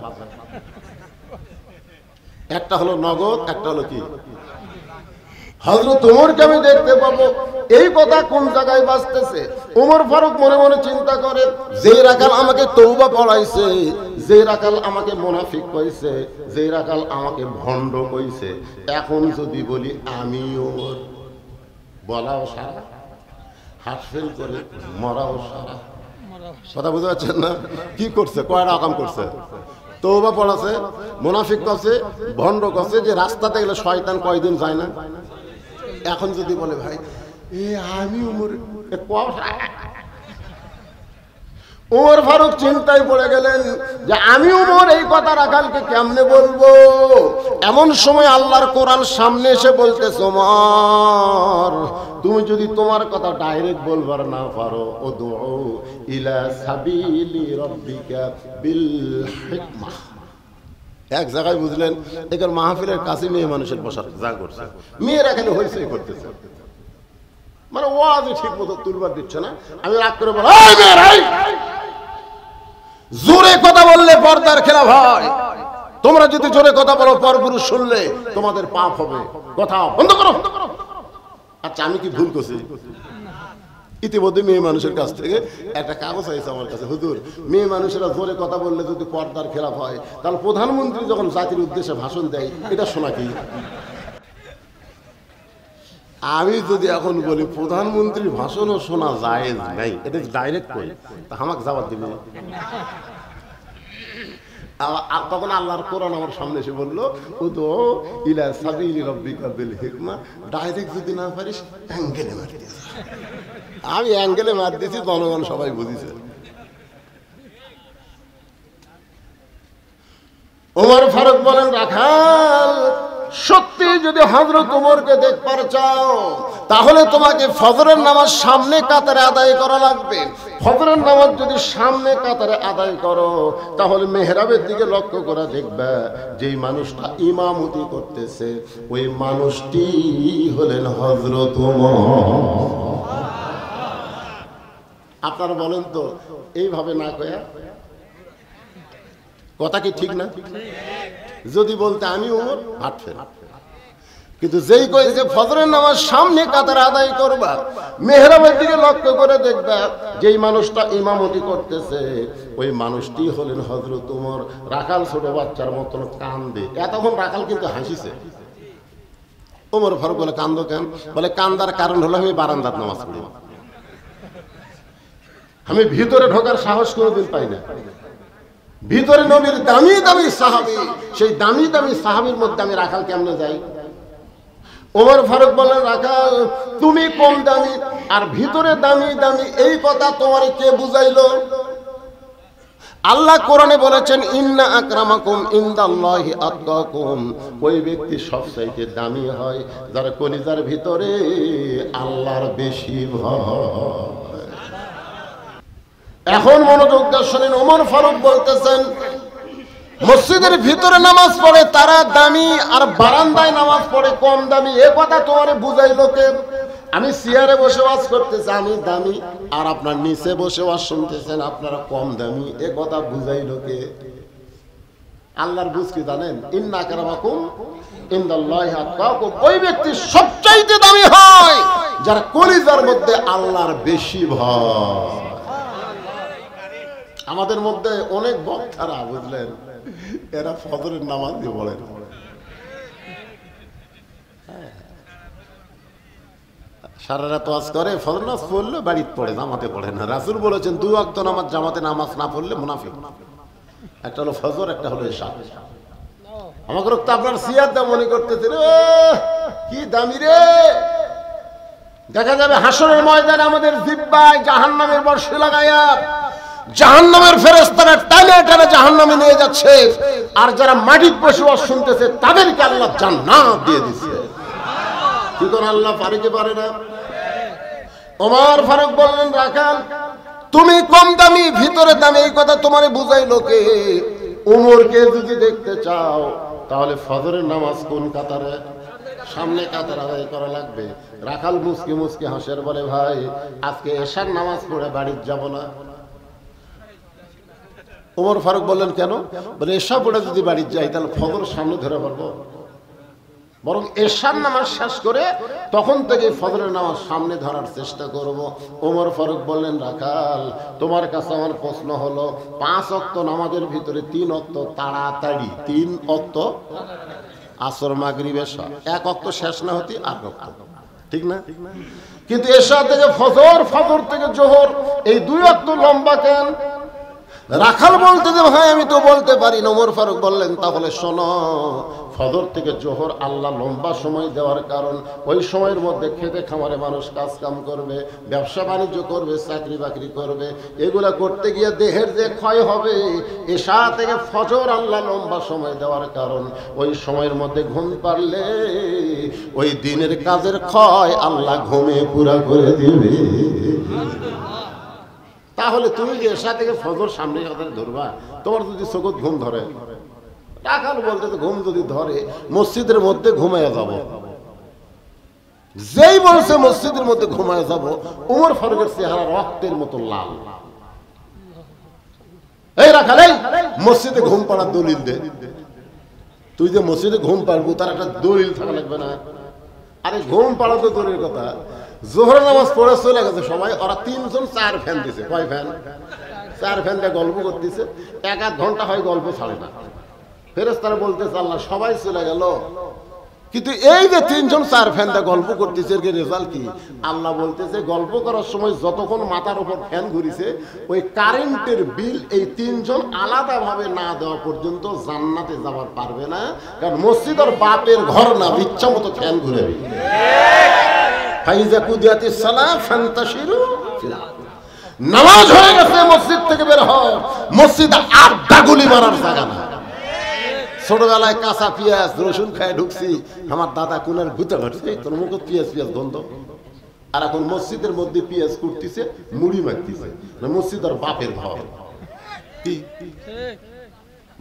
একটা হলো নগদ, একটা হলো কি হযরত ওমরকে আমি দেখতে পাবো, এই কথা কোন জায়গায় বাজতেছে? ওমর ফারুক মনে মনে চিন্তা করে, যে রাখাল আমাকে তওবা পড়াইছে, যে রাখাল আমাকে মুনাফিক কইছে, যে রাখাল আমাকে ভণ্ড কইছে, এখন যদি বলি আমি ওমর, বলাও সারা, হাত ফেল করে মরাও সারা। কথা বুঝতে পারছেন না? কি করছে? কয়টা কাম করছে? তওবা পড়াছে, মুনাফিক করছে, ভণ্ড করছে, যে রাস্তাতে গেলে শয়তান কয়দিন যায় না। এখন যদি বলে ভাই আমি ওমর, ওমর ফারুক চিন্তায় পড়ে গেলেন যে আমি ওমর, এই কথা রাখালকে কেমনে বলবো? এমন সময় আল্লাহর কোরআন সামনে এসে বলতেছে, ওমর তুমি যদি তোমার কথা ডাইরেক্ট বলবার না পারো, উদউ ইলা সাবিলি রাব্বিকা বিল হিকমাহ। এক জায়গায় বুঝলেন, এখানে মাহফিলের কাছে মেয়ে মানুষের বসার যা করছে, মেয়েরা এখানে হয়েছে করতেছে, মানে ওয়াজই ঠিক মতো তুলবার দিচ্ছে না। আমি রাগ করে বলি, জোরে কথা বললে পর্দার খেলাফ হয়, তোমরা যদি জোরে কথা বলো পরপুরুষ শুনলে তোমাদের পাপ হবে, কথা বন্ধ করো। আচ্ছা, আমি কি ভুল করছি? ইতিমধ্যে মেয়ে মানুষের কাছ থেকে একটা কাগজ আইছে আমার কাছে, হুজুর মেয়ে মানুষেরা জোরে কথা বললে যদি পর্দার খেলাপ হয়, তাহলে প্রধানমন্ত্রী যখন জাতির উদ্দেশ্যে ভাষণ দেয় এটা শোনা কি? আমি যদি এখন বলি প্রধানমন্ত্রীর ভাষণও শোনা যায় নাই, এটা ডাইরেক্ট করি, তা আমাকে জবাব দিবে। তখন আল্লাহর কোরআন আমার সামনে এসে বললো, উদু ইলা সাবিলি রাব্বিকা বিল হিকমা, ডাইরেক্ট যদি না পারিস অ্যাঙ্গেলে মার দিস। আমি অ্যাঙ্গেলে মার দিয়েছি, জনগণ সবাই বুঝেছে। ওমর ফারুক বলেন, রাখাল সত্যি যদি হযরত ওমরকে দেখবার চাও তাহলে তোমাকে ফজরের নামাজ সামনে কাতারে আদায় করা লাগবে। ফজরের নামাজ যদি সামনে কাতারে আদায় করো তাহলে মেহরাবের দিকে লক্ষ্য করে দেখবে যেই মানুষটা ইমামতি করতেছে ওই মানুষটি হলেন হযরত ওমর। আপনারা বলেন তো, এইভাবে না কয়া কথা কি ঠিক না? যদি বলতে আমি ওমর হাত ফের, কিন্তু যেই কয়েছে ফজরের নামাজ সামনে কাতারে আদায় করবা, মেহরাবের দিকে লক্ষ্য করে দেখবা যেই মানুষটা ইমামতি করতেছে ওই মানুষটি হলেন হযরত ওমর। রাখাল ছোট বাচ্চার মতন কান্দে, এতক্ষণ রাখাল কিন্তু হাসিছে। ওমর ফারুক বলে, কান্দো কেন? বলে, কান্দার কারণ হলো আমি বারান্দার নামাজ পড়ি, আমি ভিতরে ঢোকার সাহস কোনোদিন পাই না। ভিতরে নবীর দামি দামি সাহাবী, সেই দামি দামি সাহাবীর মধ্যে আমি রাখাল কেমনে যাই? ওমর ফারুক বলেন, রাখাল তুমি কম দামি আর ভিতরে দামি দামি, এই কথা তোমার কে বুঝাইলো? আল্লাহ কোরআনে বলেছেন, ইন্না আকরামাকুম ইনদাল্লাহি আতকাকুম, ওই ব্যক্তি সবচাইতে দামি হয় যার কলিজার ভিতরে আল্লাহর বেশি ভয়। এখন মনোযোগ দিয়ে শুনেন, ওমর ফারুক বলতেছেন মসজিদের ভিতরে নামাজ পড়ে তারা দামি আর বারান্দায় নামাজ পড়ে কম দামি, এ কথা তোমারে বুঝাইলো কে? আমি চেয়ারে বসে ওয়াজ করতেছি আমি দামি, আর আপনার নিচে বসে ওয়াজ শুনতেছেন আপনারা কম দামি, এ কথা বুঝাইলো কে? আল্লাহর বুঝ কি জানেন? ইন্না আকরামাকুম ইনদাল্লাহি আতকাকুম, ওই ব্যক্তি সবচাইতে দামি হয় যার কলিজার মধ্যে আল্লাহর বেশি ভয়। আমাদের মধ্যে অনেক বক্তারা বুঝলেন এরা ফজরের নামাজ দিয়ে বলেন, সারা রাত ওয়াজ করে, ফজর নামাজ পড়লে বাড়িতে পড়ে, জামাতে পড়ে না। রাসূল বলেছেন 2 ওয়াক্ত নামাজ জামাতে নামাজ না পড়লে মুনাফিক। একটা হলো ফজর, একটা হলো ইশা। আমাকে তো আপনার সিয়াদ দা মনে করতেছেন কি দামি রে। দেখা যাবে হাসরের ময়দানে আমাদের জিহ্বায় জাহান্নামের বর্ষি লাগায়া জাহান্নামের ফেরেশতারা টানে টানে জাহান্নামে নিয়ে যাচ্ছে, আর যারা মাটির বসে ওয়াজ শুনতেছে তাদেরকে আল্লাহ জান্নাত দিয়ে দিচ্ছে। কি করে আল্লাহ পারে কি পারে না? ওমর ফারুক বললেন, রাখাল তুমি কম দামি ভিতরে দামি, এই কথা তোমারে বুঝাইলো কে? ওমরকে যদি দেখতে চাও তাহলে ফজরের নামাজ কোন কাতারে? সামনে কাতার আদায় করা লাগবে। রাখাল মুসকি মুসকি হাসের বলে, ভাই আজকে এশার নামাজ পড়ে বাড়ির যাব না। ওমর ফারুক বললেন, কেন? বলে, এশা পড়ে যদি বাড়ি যাই তাহলে ফজর সামনে ধরে পারবো, বরং এশার নামাজ শেষ করে তখন থেকে ফজরের নামাজ সামনে ধরার চেষ্টা করব। ওমর ফারুক বললেন, রাখাল তোমার কাছে আমার প্রশ্ন হলো 5 ওয়াক্ত নামাজের ভিতরে 3 ওয়াক্ত তাড়াতাড়ি, 3 ওয়াক্ত আসর মাগরিব এশা, 1 ওয়াক্ত শেষ না হতে 8 ওয়াক্ত, ঠিক না? কিন্তু এশা থেকে ফজর, ফজর থেকে জোহর, এই 2 ওয়াক্ত লম্বা কেন? রাখাল বলতে যে ভাই আমি তো বলতে পারি না। ওমর ফারুক বললেন, তাহলে শোনো, ফজর থেকে জোহর আল্লাহ লম্বা সময় দেওয়ার কারণ ওই সময়ের মধ্যে খেতে খামারে মানুষ কাজ কাম করবে, ব্যবসা বাণিজ্য করবে, চাকরি বাকরি করবে, এগুলা করতে গিয়ে দেহের যে ক্ষয় হবে, এশা থেকে ফজর আল্লাহ লম্বা সময় দেওয়ার কারণ ওই সময়ের মধ্যে ঘুম পারলে ওই দিনের কাজের ক্ষয় আল্লাহ ঘুমে পুরা করে দিবে। তাহলে তুমি যে এশা থেকে ফজর সামনে ধরবা, তোমার যদি চোখত ঘুম ধরে, রাখাল বলতে ঘুম যদি ধরে মসজিদের মধ্যে ঘুমায় যাব। যেই বলছে মসজিদের মধ্যে ঘুমায় যাব, ওমর ফারুকের চেহারা রক্তের মতো লাল। এই রাখাল, মসজিদে ঘুম পাড়ার দলিল দে। তুই যে মসজিদে ঘুম পারবো তার একটা দলিল থাকা লাগবে না? আরে ঘুম পাড়া তো দূরের কথা, জোহর নামাজ পড়ে চলে গেছে সবাই, ওরা 3 জন 4 ফ্যান দিছে। কয় ফ্যান? 4 ফ্যান দিয়ে গল্প করতেছে, 1-1 ঘন্টা হয় গল্প ছাড়ে না। ফেরেশতারা বলতেছে আল্লাহ সবাই চলে গেল, কিন্তু এই যে 3 জন 4 ফ্যান দিয়ে গল্প করতেছে, এর রেজাল্ট কি? আল্লাহ বলতেছে গল্প করার সময় যতক্ষণ মাথার উপর ফ্যান ঘুরিছে, ওই কারেন্টের বিল এই 3 জন আলাদাভাবে না দেওয়া পর্যন্ত জান্নাতে যাবার পারবে না, কারণ মসজিদ আর বাপের ঘর না, ইচ্ছা মতো ফ্যান ঘুরে। ফাইজা কুদিয়াতিস সালাহ ফান্তাশিরু, নামাজ হয়ে গেছে, মসজিদ থেকে বের হও। মসজিদ আড্ডা গুলি মারার জায়গা না। ছোটবেলায় কাঁচা পেঁয়াজ রসুন খায় ঢুকছি, আমার দাদা কোনার গুতা ঘটছে, তোর মুখে পেঁয়াজ পেঁয়াজ গন্ধ। আর এখন মসজিদের মধ্যে পেঁয়াজ কুটতেছে, মুড়ি মারতেছে। মসজিদ আর বাপের ঘর। কি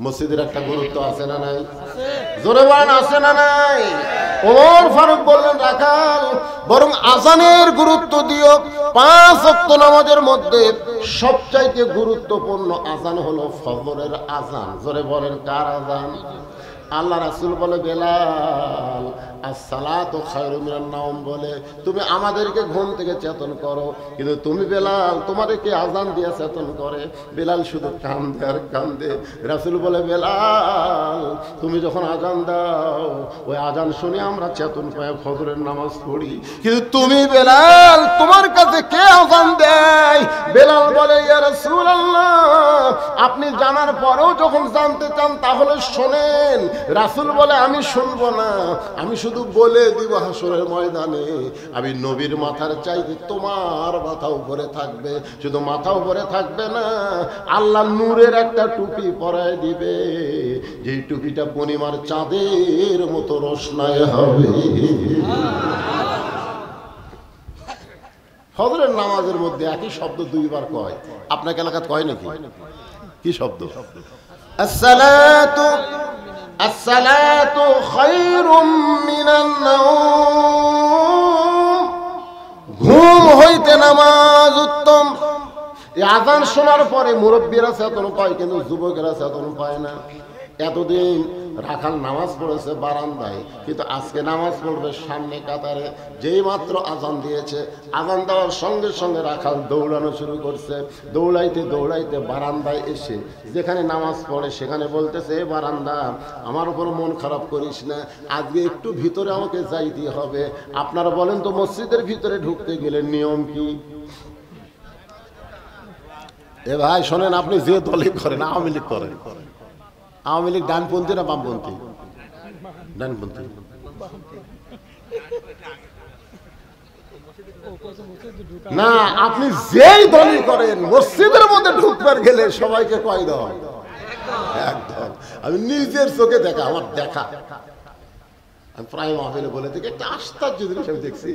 মসজিদের একটা গুরুত্ব আছে না নাই? জোরে বলেন আছে না নাই? ওমর ফারুক বললেন রাখাল, বরং আজানের গুরুত্ব দিও। 5 ওয়াক্ত নামাজের মধ্যে সবচাইতে গুরুত্বপূর্ণ আজান হলো ফজরের আজান। জোরে বলেন কার আজান? আল্লাহ রাসূল বলে বেলাল আসসালাতু খায়রুম মিনান নাওম বলে তুমি আমাদেরকে ঘুম থেকে চেতন করো, কিন্তু তুমি বেলাল তোমাদেরকে আজান দিয়ে চেতন করে। বেলাল শুধু কান্দে আর কান্দে। রাসূল বলে বেলাল তুমি যখন আজান দাও, ওই আজান শুনে আমরা চেতন পাই, ফজরের নামাজ পড়ি, কিন্তু তুমি বেলাল তোমার কাছে কে আজান দেয়? বেলাল বলে ইয়া রাসূলুল্লাহ আপনি জানার পরেও যখন জানতে চান তাহলে শোনেন। রাসূল বলে আমি শুনবো না, আমি শুধু বলে দিব হাসরের ময়দানে আমি নবীর মাথার চাইতে তোমার মাথা উপরে থাকবে। শুধু মাথা উপরে থাকবে না, আল্লাহ নূরের একটা টুপি পরায় দিবে, যেই টুপিটা পূর্ণিমার চাঁদের মতো রোশনায় হবে। ফজরের নামাজের মধ্যে একই শব্দ 2 বার কয়। আপনার এলাকায় কয় নাকি? কি শব্দ? আসসালাতু আসসালাতু খায়রুম মিনান নাওম, ঘুম হইতে নামাজ উত্তম। এই আযান শোনার পরে মুরব্বীরা চেতন পায়, কিন্তু যুবকেরা চেতন পায় না। এতদিন রাখাল নামাজ পড়েছে বারান্দায়, কিন্তু আজকে নামাজ পড়বে সামনে কাতারে। যেই মাত্র আজান দিয়েছে, আজান দেওয়ার সঙ্গে সঙ্গে রাখাল দৌড়ানো শুরু করছে। দৌড়াইতে দৌড়াইতে বারান্দায় এসে যেখানে নামাজ পড়ে সেখানে বলতেছে এ বারান্দা আমার উপর মন খারাপ করিস না, আজকে একটু ভিতরে আমাকে যাইতে হবে। আপনারা বলেন তো মসজিদের ভিতরে ঢুকতে গেলে নিয়ম কি? এ ভাই শোনেন, আপনি যে দলই করেন, আওয়ামী লীগ করেন, আওয়ামী লীগ ডানপন্থী না বামপন্থী? ডানপন্থী। না, আপনি যেই দলই করেন মসজিদের মধ্যে ঢুকবার গেলে সবাইকে কয় দাও একদম। আমি নিজের চোখে দেখা, আমার দেখা, আমি প্রায় মাহফিলে বলে থেকে একটা আশ্চর্য জিনিস আমি দেখছি।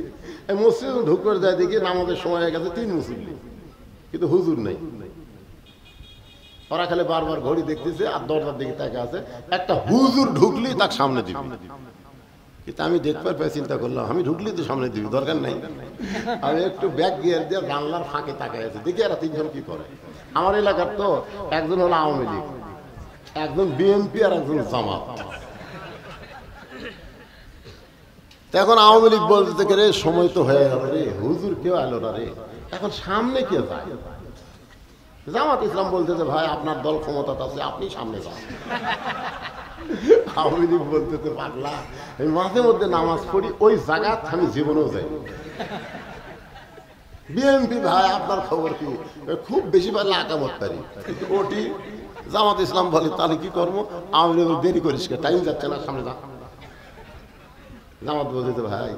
মসজিদে ঢুকবার যায় দেখি নামাজের সময় হয়ে গেছে 3 মুসল্লি, কিন্তু হুজুর নেই। ওরা খালি বারবার ঘড়ি দেখতেছে আর দরজার দিকে তাকে আছে। একটা হুজুর ঢুকলি তাকে সামনে দিবি, কিন্তু আমি দেখবার পাই চিন্তা করলাম আমি ঢুকলি তো সামনে দিবি, দরকার নাই। আমি একটু ব্যাগ গিয়ার দিয়ে জানলার ফাঁকে তাকাই আছে, দেখি এরা 3 জন কি করে। আমার এলাকার তো একজন হলো আওয়ামী লীগ, একজন বিএনপি আর একজন জামাত। এখন আওয়ামী লীগ বলতে রে সময় তো হয়ে গেল রে, হুজুর কেউ এলো না রে, এখন সামনে কে যায়? জামাত ইসলাম বলতেছে ভাই আপনার দল ক্ষমতা আছে, আপনি সামনে যান। আওয়ামী লীগ বলতেছে পাগলা, আমি মাঝে মধ্যে নামাজ পড়ি, ওই জায়গা আমি জীবনেও যাই। বিএনপি ভাই আপনার খবর কি? খুব বেশি পারলে আকামতকারী, কিন্তু ওটি জামাত ইসলাম বলে তাহলে কি করবো? আওয়ামী লীগ দেরি করিস, টাইম যাচ্ছে না, সামনে যা। জামাত বলতেছে ভাই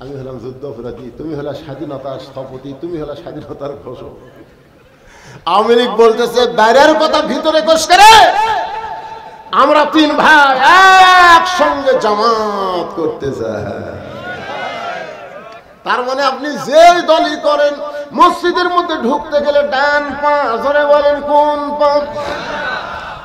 আমি হলাম যুদ্ধ অপরাধী, তুমি হলা স্বাধীনতার স্থপতি, তুমি হলা স্বাধীনতার ঘোষক। আওয়ামী লীগ বলতেছে বাইরের কথা ভিতরে কোষ করে, আমরা 3 ভাই একসঙ্গে জামাত করতে চাই। তার মানে আপনি যে দলই করেন মসজিদের মধ্যে ঢুকতে গেলে ডান পা, জোরে বলেন কোন পা?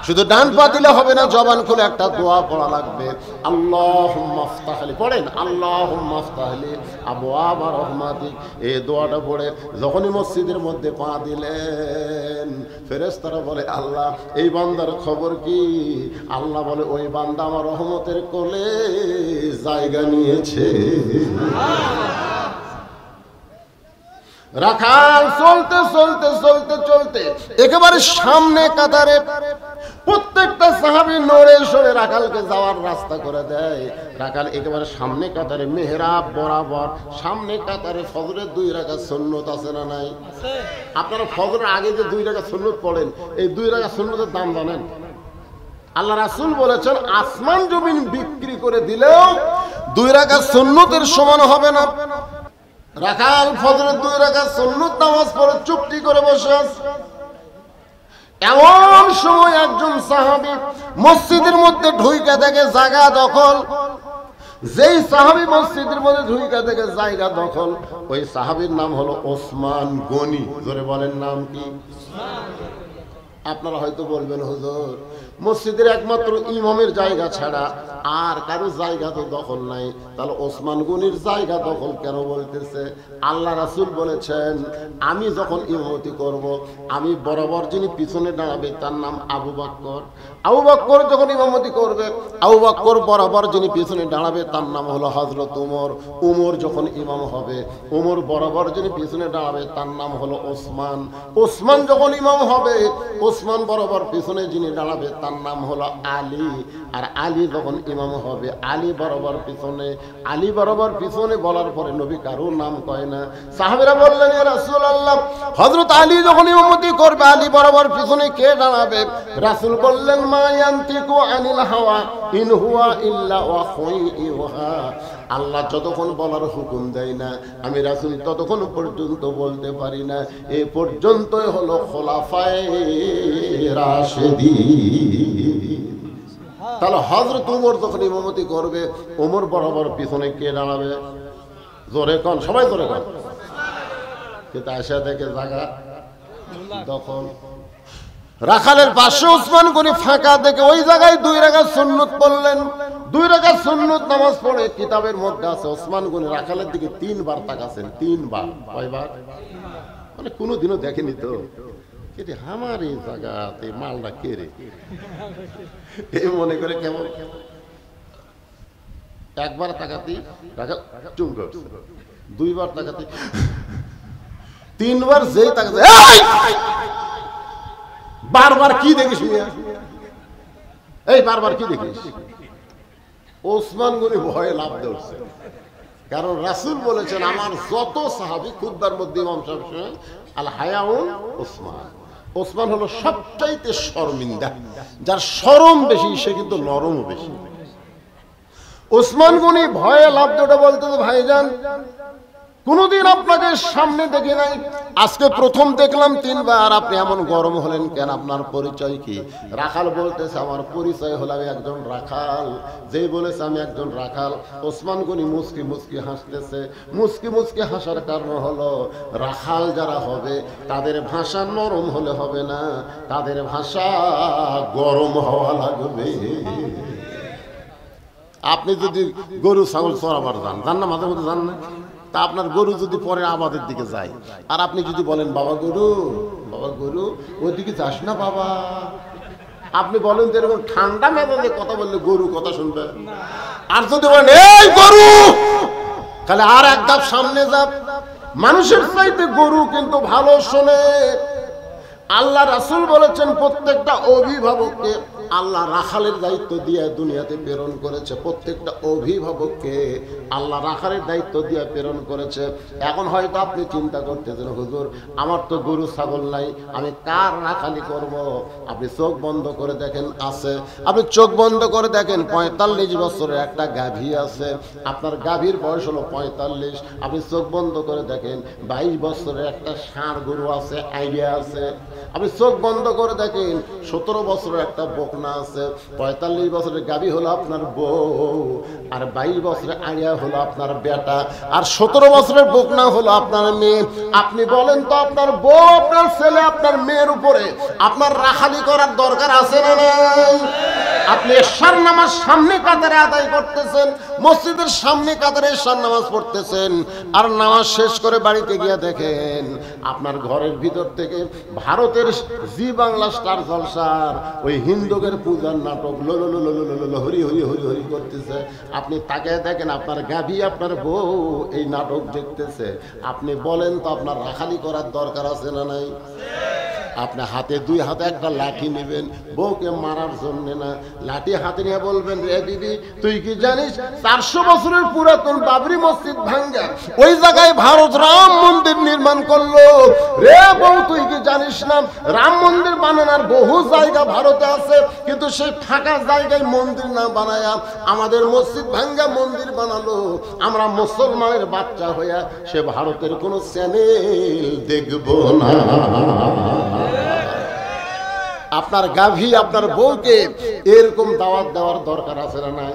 শুধু ডান পা দিলে হবে না, জবান খুলে একটা দোয়া পড়া লাগবে। আল্লাহুম্মা আফতাহলি পড়েন, আল্লাহুম্মা আফতাহলি আবওয়াবা রাহমাতিক। এই দোয়াটা পড়ে যখনই মসজিদের মধ্যে পা দিলেন, ফেরেশতারা বলে আল্লাহ এই বান্দার খবর কি? আল্লাহ বলে ওই বান্দা আমার রহমতের কোলে জায়গা নিয়েছে। রাখাল চলতে চলতে চলতে চলতে একেবারে সামনে কাতারে প্রত্যেকটা সাহাবী নড়ে সরে রাখালকে যাওয়ার রাস্তা করে দেয়। রাখাল একেবারে সামনে কাতারে মেহরাব বরাবর সামনে কাতারে ফজরের 2 রাকাত সুন্নত আছে না নাই? আপনারা ফজরের আগে যে 2 রাকাত সুন্নত পড়েন, এই 2 রাকাত সুন্নতের দাম জানেন? আল্লাহ রাসূল বলেছেন আসমান জমিন বিক্রি করে দিলেও 2 রাকাত সুন্নতের সমান হবে না। রাখাল ফজরের 2 রাকাত সুন্নত নামাজ পড়ে চুপটি করে বসে আছে। এমন সময় একজন সাহাবী মসজিদের মধ্যে ঢুইকা দেখে জায়গা দখল। যেই সাহাবী মসজিদের মধ্যে ঢুইকা দেখে জায়গা দখল, ওই সাহাবীর নাম হলো ওসমান গনি। জোরে বলেন নাম কি? আপনারা হয়তো বলবেন হুজুর মসজিদের একমাত্র ইমামের জায়গা ছাড়া আর কারো জায়গা তো দখল নাই, তাহলে ওসমান গনির জায়গা দখল কেন বলতেছে? আল্লাহ রাসূল বলেছেন আমি যখন ইমামতি করব, আমি বরাবর যিনি পিছনে দাঁড়াবে তার নাম আবু বকর। আবু বকর যখন ইমামতি করবে, আবু বকর বরাবর যিনি পিছনে দাঁড়াবে তার নাম হলো হযরত ওমর। ওমর যখন ইমাম হবে, ওমর বরাবর যিনি পিছনে দাঁড়াবে তার নাম হলো ওসমান। ওসমান যখন ইমাম হবে, ওসমান বরাবর পিছনে যিনি দাঁড়াবে তার নাম হলো আলী। আর আলী যখন ইমাম হবে, আলী বরাবর পিছনে। আলী বরাবর পিছনে বলার পরে নবী কারো নাম কয় না। সাহাবীরা বললেন ইয়া রাসূলুল্লাহ হযরত আলী যখন ইমামতি করবে, আলী বরাবর পিছনে কে দাঁড়াবে? রাসূল বললেন মা ইয়ান্তিকু আনিল হাওয়া ইন হুয়া ইল্লা ওয়াহয়ুন ইউহা। আল্লাহ যতক্ষণ বলার হুকুম দেয় না, আমি রাসূল ততক্ষণ পর্যন্ত বলতে পারি না। এই পর্যন্তই হলো খোলাফায়ে রাশিদিন। তাহলে হযরত ওমর যখন ইমামতি করবে, ওমর বরাবর পিছনে কে দাঁড়াবে? জোরে কোন, সবাই জোরে কোন। কিন্তু আশা দেখে জায়গা দখল। রাখালের পাশে ওসমান গনি ফাঁকা দেখে ওই জায়গায় 2 রাকাত সুন্নত পড়লেন। 2 রাকাত সুন্নত নামাজ পড়ে কিতাবের মধ্যে আছে ওসমান গনি রাখালের দিকে 3 বার তাকাছেন। 3 বার। কয়বার? মানে কোনোদিনও দেখেনি তো। এটি আমার এই জায়গাতে মালটা কে রে, এই মনে করে কেমন। একবার তাকাতি রাখাল চুপ করছে, 2 বার তাকাতি, 3 বার যেই তাকাতে বারবার কি দেখিস? এই বারবার কি দেখিস? ওসমান গনি ভয়ে লাভ ধরছে, কারণ রাসূল বলেছেন আমার যত সাহাবী খুতবার মধ্যে ইমাম সাহেব আল হায়াউন ওসমান। ওসমান হলো সবচাইতে শর্মিন্দা, যার শরম বেশি সে কিন্তু নরমও বেশি। ওসমান গনি ভয়ে লাভ ধরে বলতে ভাইজান কোনদিন আপনাকে সামনে দেখি নাই, আজকে প্রথম দেখলাম 3 বার। আপনি এমন গরম হলেন কেন? আপনার পরিচয় কি? রাখাল বলতেছে আমার পরিচয় হলো আমি একজন রাখাল। যেই বলেছে আমি একজন রাখাল, ওসমান গনি মুস্কি মুস্কি হাসতেছে। মুস্কি মুস্কি হাসার কারণ হলো রাখাল যারা হবে তাদের ভাষা নরম হলে হবে না, তাদের ভাষা গরম হওয়া লাগবে। আপনি যদি গরু ছাগল চড়াবার যান না, মাঝে মধ্যে যান না, তা আপনার গরু যদি পরে আবাদের দিকে যায়, আর আপনি যদি বলেন বাবা গরু ওইদিকে যাস না বাবা, আপনি বলেন তো এরকম ঠান্ডা মেজাজে কথা বললে গরু কথা শুনবে? আর যদি বলেন এই গরু, তাহলে আর এক ধাপ সামনে যাব। মানুষের চাইতে গরু কিন্তু ভালো শোনে। আল্লাহ রাসূল বলেছেন প্রত্যেকটা অভিভাবককে আল্লাহ রাখালের দায়িত্ব দিয়ে দুনিয়াতে প্রেরণ করেছে। প্রত্যেকটা অভিভাবককে আল্লাহ রাখালের দায়িত্ব দিয়ে প্রেরণ করেছে। এখন হয়তো আপনি চিন্তা করতেছেন হুজুর আমার তো গরু ছাগল নাই, আমি কার রাখালি করব? আপনি চোখ বন্ধ করে দেখেন আছে, আপনি চোখ বন্ধ করে দেখেন 45 বছরের একটা গাভী আছে। আপনার গাভীর বয়স হলো 45। আপনি চোখ বন্ধ করে দেখেন 22 বছরের একটা ষাঁড় গরু আছে, আইডিয়া আছে। আপনি চোখ বন্ধ করে দেখেন 17 বছরের একটা বকনা বকনা আছে, 45 বছরের গাভী হলো আপনার বউ, আর 22 বছরের আড়িয়া হলো আপনার বেটা, আর 17 বছরের বকনা হলো আপনার মেয়ে। আপনি বলেন তো আপনার বউ, আপনার ছেলে, আপনার মেয়ের উপরে আপনার রাখালি করার দরকার আছে না নাই? আপনি এশার নামাজ সামনে কাতারে আদায় করতেছেন, মসজিদের সামনে কাতারে এশার নামাজ পড়তেছেন, আর নামাজ শেষ করে বাড়িতে গিয়ে দেখেন আপনার ঘরের ভিতর থেকে ভারতের জি বাংলা স্টার জলসার ওই হিন্দুদের পূজার নাটক হরি হরি হরি হরি করতেছে। আপনি তাকে দেখেন আপনার গাভী, আপনার বউ এই নাটক দেখতেছে। আপনি বলেন তো আপনার রাখালি করার দরকার আছে না নাই? আপনি হাতে 2 হাতে একটা লাঠি নেবেন, বউকে মারার জন্য না, লাঠি হাতে নিয়ে বলবেন, রে দিদি তুই কি জানিস 400 বছরের পুরাতন বাবরি মসজিদ ভাঙ্গা ওই জায়গায় ভারত রাম মন্দির নির্মাণ করলো। রে বউ তুই কি জানিস না রাম মন্দির বানানোর বহু জায়গা ভারতে আছে, কিন্তু সেই ফাঁকা জায়গায় মন্দির না বানায়া আমাদের মসজিদ ভাঙ্গা মন্দির বানালো। আমরা মুসলমানের বাচ্চা হইয়া সে ভারতের কোনো চ্যানেল দেখব না। আপনার গাভী, আপনার বউকে এরকম দাওয়াত দেওয়ার দরকার আছে না নাই?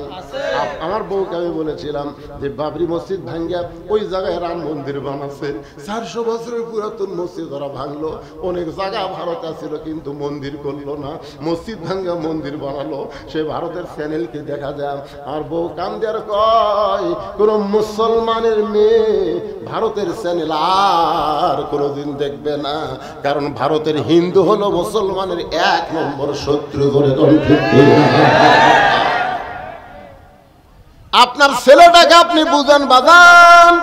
আমার বউকে আমি বলেছিলাম যে বাবরি মসজিদ ভাঙ্গিয়া ওই জায়গায় রাম মন্দির বানাচ্ছে। 400 বছরের পুরাতন মসজিদ ওরা ভাঙলো, অনেক জায়গা ভারত আছিল কিন্তু মন্দির করলো না, মসজিদ ভাঙ্গা মন্দির বানালো। সে ভারতের চ্যানেলকে দেখা যায়। আমার বউ কান দেওয়ার কয়, কোন মুসলমানের মেয়ে ভারতের চ্যানেল আর কোনোদিন দেখবে না, কারণ ভারতের হিন্দু হলো মুসলমানের 1 নম্বর শত্রু করে। আপনার ছেলেটাকে আপনি বুঝান, বাজান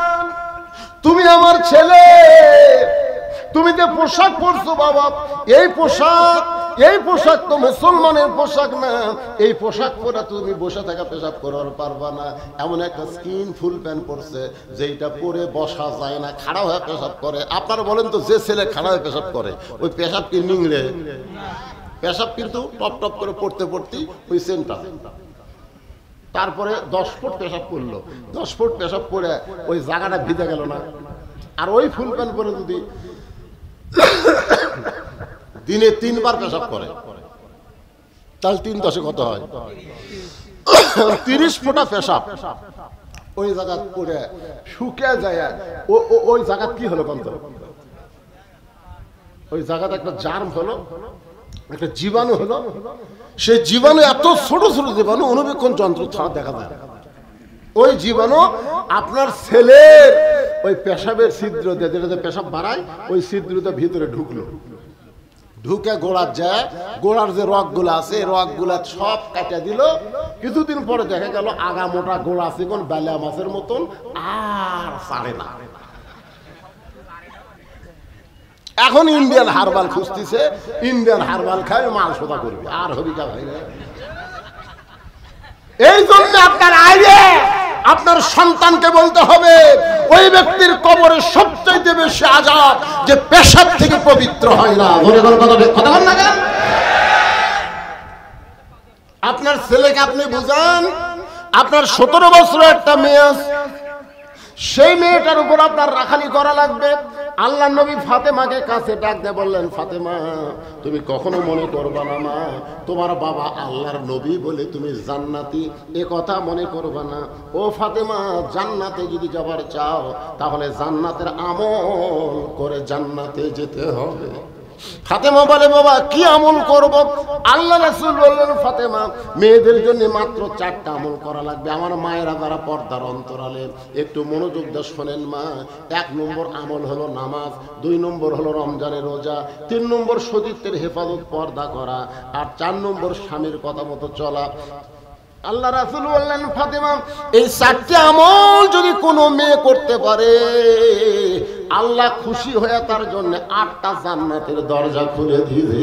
তুমি আমার ছেলে, তুমি যে পোশাক পরছো বাবা, এই পোশাক তো মুসলমানের পোশাক না। এই পোশাক পরে তুমি বসে থাকা পেশাব করার পারবা না। এমন একটা স্কিন ফুল প্যান্ট পরছে যেটা পরে বসা যায় না, খাড়া হয়ে পেশাব করে। আপনারা বলেন তো, যে ছেলে খাড়া হয়ে পেশাব করে ওই পেশাব কি নিংড়ে? পেশাব কিন্তু টপ টপ করে পড়তে পড়তেই ওই সেন্টা। তারপরে 10 ফুট পেশাব করলো, 10 ফুট পেশাব করে ওই জায়গাটা ভিজে গেল না। আর ওই ফুল প্যান্ট পরে যদি দিনে 3 বার পেশাব করে তাহলে 3 10 কত হয়? 30 ফোঁটা পেশাব ওই জায়গা পরে শুকিয়ে যায়। ওই জায়গা কি হলো কন্ত? ওই জায়গাতে একটা জার্ম হলো, একটা জীবাণু হলো। সেই জীবাণু এত ছোট ছোট জীবাণু, অনুবীক্ষণ যন্ত্র ছাড়া দেখা যায়। ওই জীবাণু আপনার ছেলের ওই পেশাবের ছিদ্র দিয়ে, যেটাতে পেশাব বাড়ায়, ওই ছিদ্রতে ভিতরে ঢুকলো, ঢুকে গোড়ার যায়, গোড়ার যে রগগুলো আছে এই রগগুলা সব কাটা দিল। কিছুদিন পরে দেখা গেল আগা মোটা গোড়া আছে কোন বেলা মাছের মতন, আর ছাড়ে না। এখন ইন্ডিয়ান হারবাল খুঁজতেছে, ইন্ডিয়ান হারবাল খায় মাল সোদা করবে, আর হবিকা ভাই। এই জন্য আপনার আইলে আপনার সন্তানকে বলতে হবে, ওই ব্যক্তির কবরে সবচাইতে বেশি আযাব যে পেশাব থেকে পবিত্র হয় না। কথা বল না কেন? আপনার ছেলেকে আপনি বুঝান, আপনার 17 বছরের একটা মেয়ে আছে, সেই মেয়েটার উপর আপনার রাখালি করা লাগবে। আল্লাহ নবী ফাতেমাকে কাছে ডাক দিয়ে বললেন, ফাতেমা তুমি কখনো মনে করবা না মা তোমার বাবা আল্লাহর নবী বলে তুমি জান্নাতি, এ কথা মনে করবা না। ও ফাতেমা, জান্নাতে যদি যাবার চাও তাহলে জান্নাতের আমল করে জান্নাতে যেতে হবে। ফাতেমা বলে, বাবা কি আমল করব? আল্লাহ রাসূল বললেন, ফাতেমা মেয়েদের জন্য মাত্র 4টা আমল করা লাগবে। আমার মায়েরা যারা পর্দার অন্তরালে একটু মনোযোগ দিয়ে শোনেন মা। 1 নম্বর আমল হলো নামাজ, 2 নম্বর হলো রমজানের রোজা, 3 নম্বর সতীত্বের হেফাজত পর্দা করা, আর 4 নম্বর স্বামীর কথা মতো চলা। আল্লাহ রাসূল বললেন, ফাতেমা এই 4টি আমল যদি কোনো মেয়ে করতে পারে আল্লাহ খুশি হয়ে তার জন্য 8টা জান্নাতের দরজা খুলে দিবে।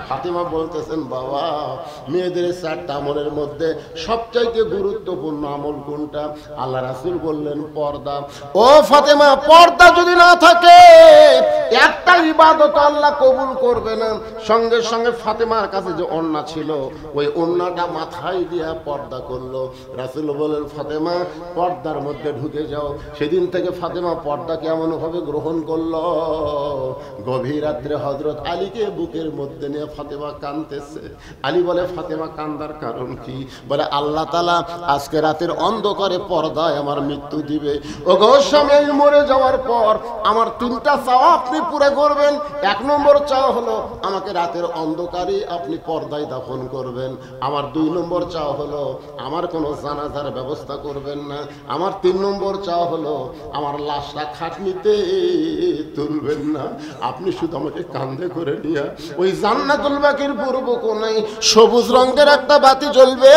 ফাতেমা বলতেছেন, বাবা মেয়েদের 4টা আমলের মধ্যে সবচাইতে গুরুত্বপূর্ণ আমল কোনটা? আল্লাহ রাসূল বললেন, পর্দা। ও ফাতেমা, পর্দা যদি না থাকে একটা ইবাদত আল্লাহ কবুল করবে না। সঙ্গে সঙ্গে ফাতেমার কাছে যে ওড়না ছিল ওই ওড়নাটা মাথায় দিয়া পর্দা করলো। রাসূল বলেন, ফাতেমা পর্দার মধ্যে ঢুকে যাও। সেদিন থেকে ফাতেমা পর্দা কেমন ভাবে গ্রহণ করলো? গভীর রাত্রে হযরত আলীকে বুকের মধ্যে নিয়ে ফাতেমা কাঁদতেছে। আলী বলে ফাতেমা কান্দার কারণ কি? বলে আল্লাহ তাআলা আজকে রাতের অন্ধকারে পর্দায় আমার মৃত্যু দিবে। ও গো স্বামী, আমি মরে যাওয়ার পর আমার 3টা চাওয়া আপনি পুরো করবেন। 1 নম্বর চাওয়া হলো আমাকে রাতের অন্ধকারে আপনি পর্দায় দাফন করবেন। আমার 2 নম্বর চাওয়া হলো আমার কোনো জানাজার ব্যবস্থা করবেন না। আমার 3 নম্বর চাওয়া হলো আমার লাশটা খাটনিতে তুলবেন না, আপনি শুধু আমাকে কাঁধে করে নিয়ে ওই জান্নাতুল বাকির পূর্ব কোণায় সবুজ রঙের একটা বাতি জ্বলবে,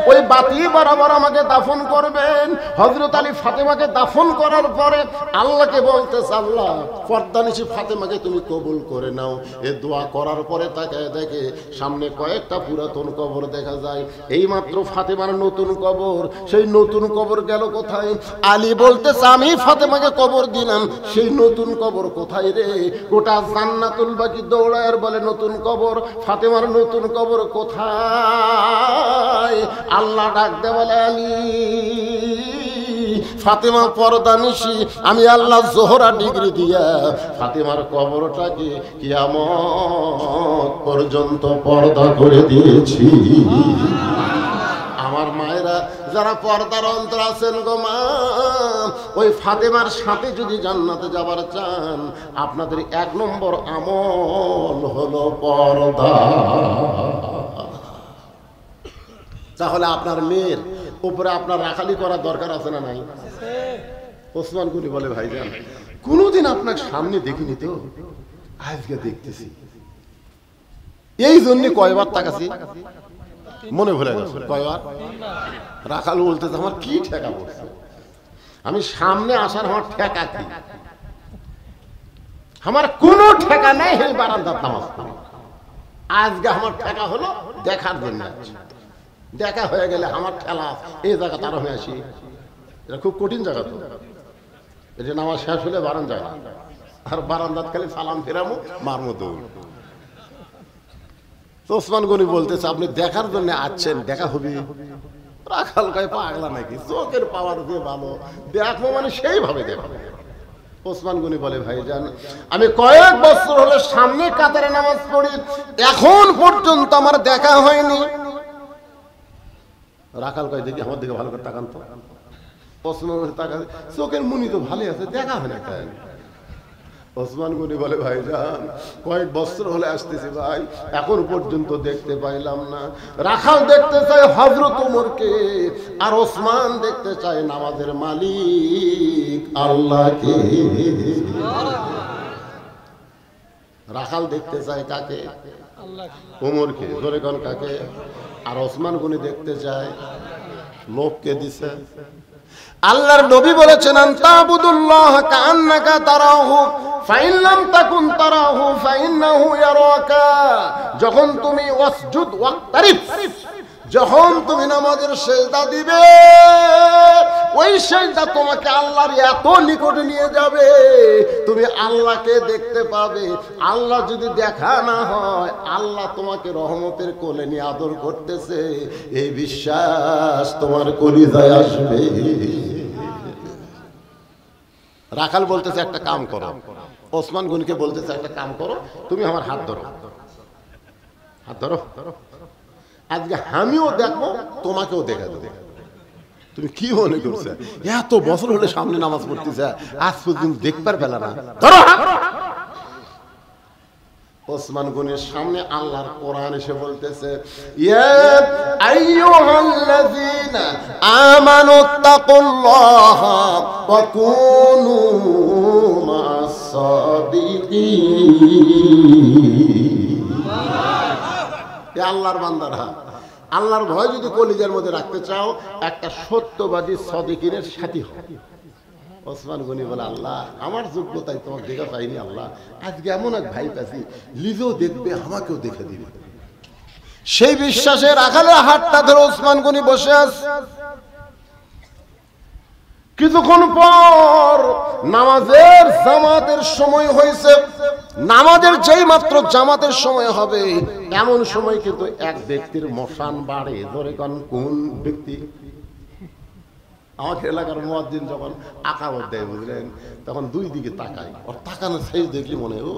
ওই বাতি বরাবর আমাকে দাফন করবেন। হযরত আলী ফাতেমাকে দাফন করার পরে আল্লাহকে বলতেছে, আল্লাহ পর্দানিশি ফাতেমাকে তুমি কবুল করে নাও। এ দোয়া করার পরে তাকায় দেখে সামনে কয়েকটা পুরাতন কবর দেখা যায়। এইমাত্র ফাতেমার নতুন কবর, সেই নতুন কবর গেল কোথায়? আলী বলতেছে, আমি ফাতেমাকে কবর দিলাম, সেই নতুন কবর কোথায় রে? গোটা জান্নাতুল বাকি দৌড়ায় আর বলে নতুন কবর, ফাতেমার নতুন কবর কোথায়? আল্লাহ ডাক দে বলে, আলী ফাতেমা পর্দানিশি, আমি আল্লাহ জোহরা ডিগ্রি দিয়া ফাতেমার কবরটাকে কিয়ামত পর্যন্ত পর্দা করে দিয়েছি। আমার মায়েরা যারা পর্দার অন্তর আছেন গো মা, ওই ফাতেমার সাথে যদি জান্নাতে যাবার চান, আপনাদের 1 নম্বর আমল হলো পর্দা। তাহলে আপনার মেয়ের উপরে আপনার রাখালি করার দরকার আছে না নাই? ওসমান গনি বলে, ভাইজান কোনোদিন আপনার সামনে দেখিনি তো, আজকে দেখতেছি। এই জন্য কয়বার তাকাছি, মনে ভুলে গেছে কয়বার। রাখাল বলতেছে, আমার কি ঠেকা পড়ছে, আমি সামনে আসার আমার ঠেকা কি? আমার কোনো ঠেকা নেই এই বারান্দার নামাজ পড়া। আজকে আমার ঠেকা হলো দেখার জন্য। দেখা হয়ে গেলে আমার ঠেলা এই জায়গা তার হয়ে আসি। এটা খুব কঠিন জায়গা তো, এটা নামাজ শেষ হলে বারান্দা, আর বারান্দাত খালি সালাম ফেরামো মারমো দৌড়। তো ওসমান গনি বলতেছে, আপনি দেখার জন্য আসছেন, দেখা হবে? রাখাল কয়, পাগলা নাকি, চোখের পাওয়ার দিয়ে ভালো, দেখবো মানে সেইভাবে দেখো। ওসমান গনি বলে, ভাইজান আমি কয়েক বছর হলে সামনে কাতারে নামাজ পড়ি, এখন পর্যন্ত আমার দেখা হয়নি। রাখাল কয়, দেখি আমার দিকে ভালো করে তাকান তো। ওসমান তাকান, চোখের মুনি তো ভালো আছে, দেখা হয় না কেন? ওসমান গনি বলে, ভাইজান কয়েক বছর হলে আসতেছি ভাই, এখন পর্যন্ত দেখতে পাইলাম না। রাখাল দেখতে চায় হযরত ওমরকে, আর ওসমান দেখতে চায় নামাজের মালিক আল্লাহকে। রাখাল দেখতে চায় কাকে? ওমরকে। জোরে কোন কাকে? আর ওসমান গনি দেখতে চায় লোককে দিছে। আল্লাহর নবী বলেছেন, আনতাবুদুল্লাহ কাআন্নাকা তারাহু ফাইন লাম তাকুন তারাহু ফাইন্নাহু ইয়ারাকা। যখন তুমি ওয়াসজুদ ওয়াক্তারিব, যখন তুমি নামাজের সিজদা দিবে, ওই সিজদা তোমাকে আল্লাহর এত নিকটে নিয়ে যাবে, তুমি আল্লাহকে দেখতে পাবে। আল্লাহ যদি দেখা না হয়, আল্লাহ তোমাকে রহমতের কোলে নিয়ে আদর করতেছে, এই বিশ্বাস তোমার কলিজায় আসবে। রাখাল বলতেছে, একটা কাম করো। ওসমান গনিকে বলতেছে, একটা কাম করো, তুমি আমার হাত ধরো, হাত ধরো, আজকে আমিও দেখবো, তোমাকেও দেখা দেবো। তুমি কি মনে করছো, এত বছর হলে সামনে নামাজ পড়তেছে, আজ পর্যন্ত দেখবার পেলা না, ধরো। ওসমান গনির সামনে আল্লাহর কোরআন এসে বলতেছে, ইয়া আইয়ুহাল্লাযীনা আমানুত্তাকুল্লাহা ওয়া কুনু মা'আস সাদিকিন। এ আল্লাহর বান্দারা, আল্লাহর ভয় যদি কলিজার মধ্যে রাখতে চাও, একটা সত্যবাদী সাদিকিনের সাথী হও। ওসমান গনি বলে, আল্লাহ আমার যোগ্যতায় তোমাকে দেখা পাইনি, আল্লাহ আজকে এমন এক ভাই পাচ্ছি, নিজেও দেখবে আমাকেও দেখে দিবে। সেই বিশ্বাসে রাখালের হাতটা ধরে ওসমান গনি বসে আছে। কিছুক্ষণ পর নামাজের জামাতের সময় হয়েছে। নামাজের যেই মাত্র জামাতের সময় হবে, এমন সময় কিন্তু এক ব্যক্তির মশান বাড়ে। ধরে কোন ব্যক্তি? আমাদের এলাকার মুয়াজ্জিন যখন আকামত দেয়, বুঝলেন, তখন দুই দিকে তাকায়, আর তাকানোর শেষ দেখলি মনে, ও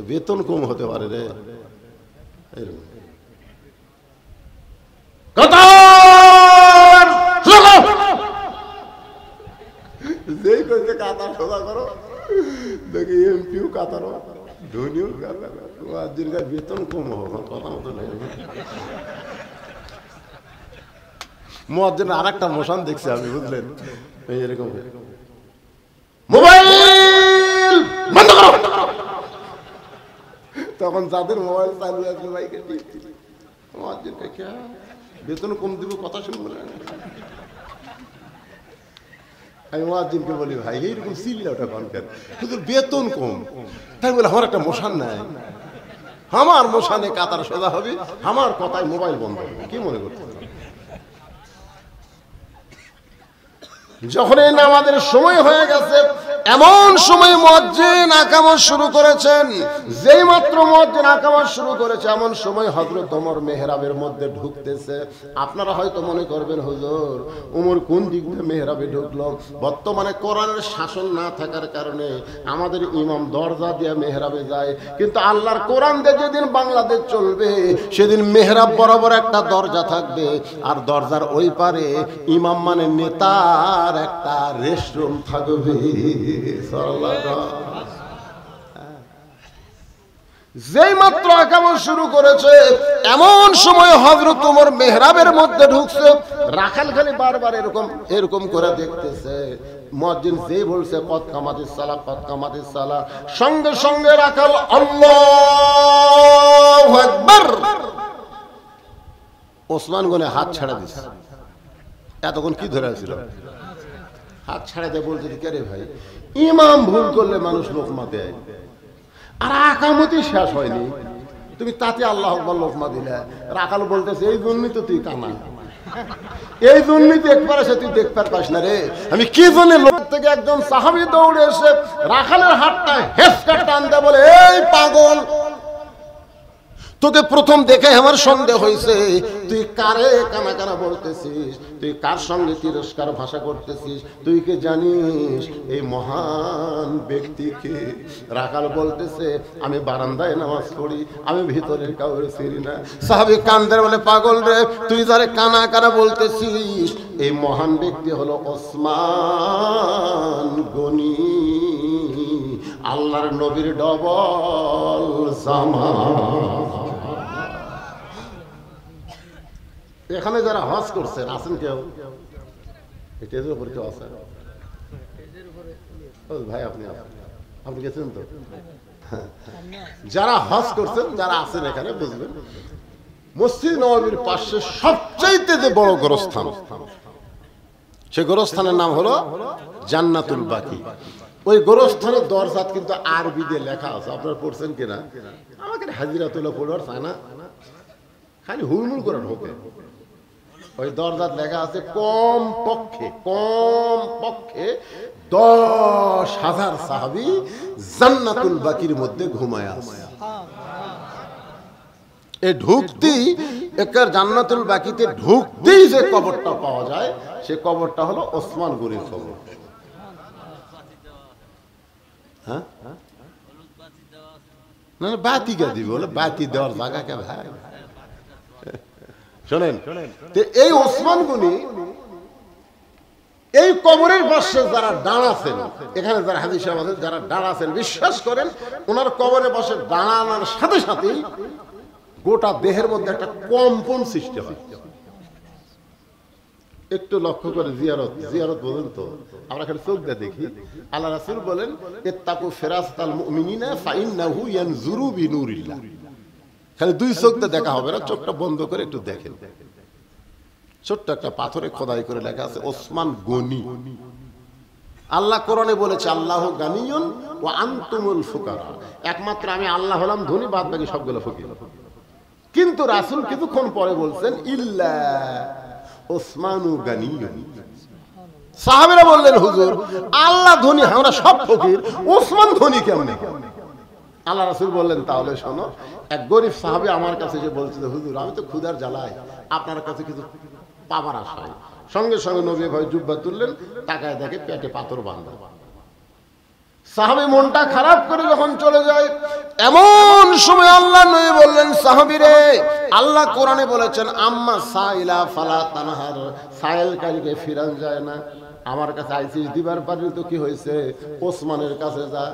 বেতন কম হতে পারে রে। যেই কইছে কাতার সোজা করো, দেখি এমপিও কাতার, ধনীও কাতার, বেতন কম হবে কথা মতো নেই। মুয়াজ্জিনের আর একটা মোশন দেখছি আমি, বুঝলেন, এরকম মোবাইল বন্ধ করো, তখন যাদের মোবাইল চালু আছে ভাইকে মুয়াজ্জিনকে কে বেতন কম দিব কথা শুনবো না। আমি মুয়াজ্জিনকে বলি ভাই এইরকম চিল্লা ওটা কন কেন, হুজুর বেতন কম। তাই বলে আমার একটা মোশন নাই, আমার মোশানে কাতার সোজা হবে, আমার কথায় মোবাইল বন্ধ হবে, কি মনে করতে? যখন এই নামাজের সময় হয়ে গেছে, এমন সময় মুয়াজ্জিন আকামত শুরু করেছেন, যেই মাত্র মুয়াজ্জিন আকামত শুরু করেছে এমন সময় হযরত ওমর মেহরাবের মধ্যে ঢুকতেছে। আপনারা হয়তো মনে করবেন হুজুর ওমর কোন দিক দিয়ে মেহরাবে ঢুকলো? বর্তমানে কোরআনের শাসন না থাকার কারণে আমাদের ইমাম দরজা দিয়ে মেহরাবে যায়, কিন্তু আল্লাহর কোরআন দিয়ে যেদিন বাংলাদেশ চলবে সেদিন মেহরাব বরাবর একটা দরজা থাকবে, আর দরজার ওই পারে ইমাম মানে নেতা একটা রেস্টরুম থাকবে। যেই মাত্র আকামত শুরু করেছে এমন সময় হযরত ওমর মেহরাবের মধ্যে ঢুকছে। রাখাল খালি বারবার এরকম এরকম করে দেখতেছে। মুয়াজ্জিন যেই বলছে কদ কামাতিস সালাহ, কদ কামাতিস সালাহ, সঙ্গে সঙ্গে রাখাল আল্লাহু আকবার, ওসমান গনে হাত ছাড়া দিছে। এতক্ষণ কি ধরে ছিল? হাত ছাড়া দিয়ে বলতে, কে রে ভাই, ইমাম ভুল করলে মানুষ লোকমা দেয়, আর আকামতি শেষ হয়নি, তুমি তাতে আল্লাহু আকবার লোকমা দিলে। রাখাল বলতেছে এই জন্যই তো তুই কানা, এই জন্যই দেখবার আসে তুই দেখবার পাস না রে। আমি কি জন্য লোক থেকে একজন সাহাবী দৌড়ে এসে রাখালের হাতটা হেসকা টান দেয়, বলে এই পাগল, তোকে প্রথম দেখে আমার সন্দেহ হয়েছে, তুই কারে কানা কানা বলতেছিস, তুই কার সঙ্গে তিরস্কার ভাষা করতেছিস, তুই কে জানিস এই মহান ব্যক্তিকে? রাখাল বলতেছে আমি বারান্দায় নামাজ পড়ি, আমি ভিতরের কাউরে চিনি না। সাহাবী কান্দের বলে পাগল রে, তুই যারে কানা কানা বলতেছিস এই মহান ব্যক্তি হলো ওসমান গনি, আল্লাহর নবীর ডবল জামা। এখানে যারা হজ করছেন আছেন কেউ? স্টেজের উপরে কেউ আছেন? ভাই আপনি আপনি গেছেন তো? যারা হজ করছেন, যারা আছেন এখানে বুঝবেন, মসজিদ নববীর পাশে সবচাইতে যে বড় গোরস্থান, সে গোরস্থানের নাম হলো জান্নাতুল বাকি। ওই গোরস্থানের দরজা কিন্তু আরবি দিয়ে লেখা আছে, আপনারা পড়ছেন কিনা? আমাকে হাজিরাতুল্লাহ পড়ার চায় না, খালি হুড়মুড় করে ঢোকে। ওই দরজার লেখা আছে কম পক্ষে 10,000 সাহাবী জান্নাতুল বাকির মধ্যে ঘুমায় আছে। এই ঢুকতেই একার জান্নাতুল বাকিতে ঢুকতেই যে কবরটা পাওয়া যায়, সে কবরটা হলো ওসমান গনির কবর। হ্যাঁ, না বাতি কে দিবে, বলে বাতি দেওয়ার জায়গা কে ভাই? শোনেন, এই ওসমান গনি এই কবরের পাশে যারা দাঁড়াছেন, এখানে যারা হাজী সাহেব আছেন যারা দাঁড়াছেন, বিশ্বাস করেন ওনার কবরের পাশে দাঁড়ানোর সাথে সাথেই গোটা দেহের মধ্যে একটা কম্পন সৃষ্টি হয়। একটু লক্ষ্য করে জিয়ারত বলেন তো, আমরা এখানে চোখ দিয়ে দেখি। আল্লাহ রাসূল বলেন ইত্তাকু ফিরাসাতাল মুমিনিনা ফাইন্নাহু ইয়ানজুরু বিনুরিল্লাহ। খালি দুই চোখ দিয়ে দেখা হবে না, চোখটা বন্ধ করে একটু দেখেন। ছোট্ট একটা পাথরে খোদাই করে লেখা আছে ওসমান গনি। আল্লাহ কোরআনে বলেছে আল্লাহু গানিয়ুন ওয়া আনতুমুল ফুকারা, একমাত্র আমি আল্লাহ হলাম ধনী, বাদ বাকি সবগুলো ফকির। কিন্তু রাসূল কিছুক্ষণ পরে বলছেন ইল্লা ওসমানু গানিয়ুন। সাহাবীরা বললেন হুজুর আল্লাহ ধনী, আমরা সব ফকির, ওসমান ধনী কেমনে? আল্লাহ রাসূল বললেন তাহলে শোনো, এক গরিব সাহাবী আমার কাছে যে বলছিল হুজুর আমি তো ক্ষুধার জ্বালায় আপনার কাছে কিছু পাবার আশায়, সঙ্গে সঙ্গে নবী ভাই জুব্বা তুললেন, তাকায় দেখে পেটে পাথর বাঁধা। সাহাবী মনটা খারাপ করে যখন চলে যায়, এমন সময় আল্লাহ নবী বললেন, সাহাবীরে, আল্লাহ কোরআনে বলেছেন, আম্মা সাইলা ফালা তানহার, সাইলকারীকে ফিরান যায় না। আমার কাছে আইসিস দিবার পারি তো কি হয়েছে, ওসমানের কাছে যা।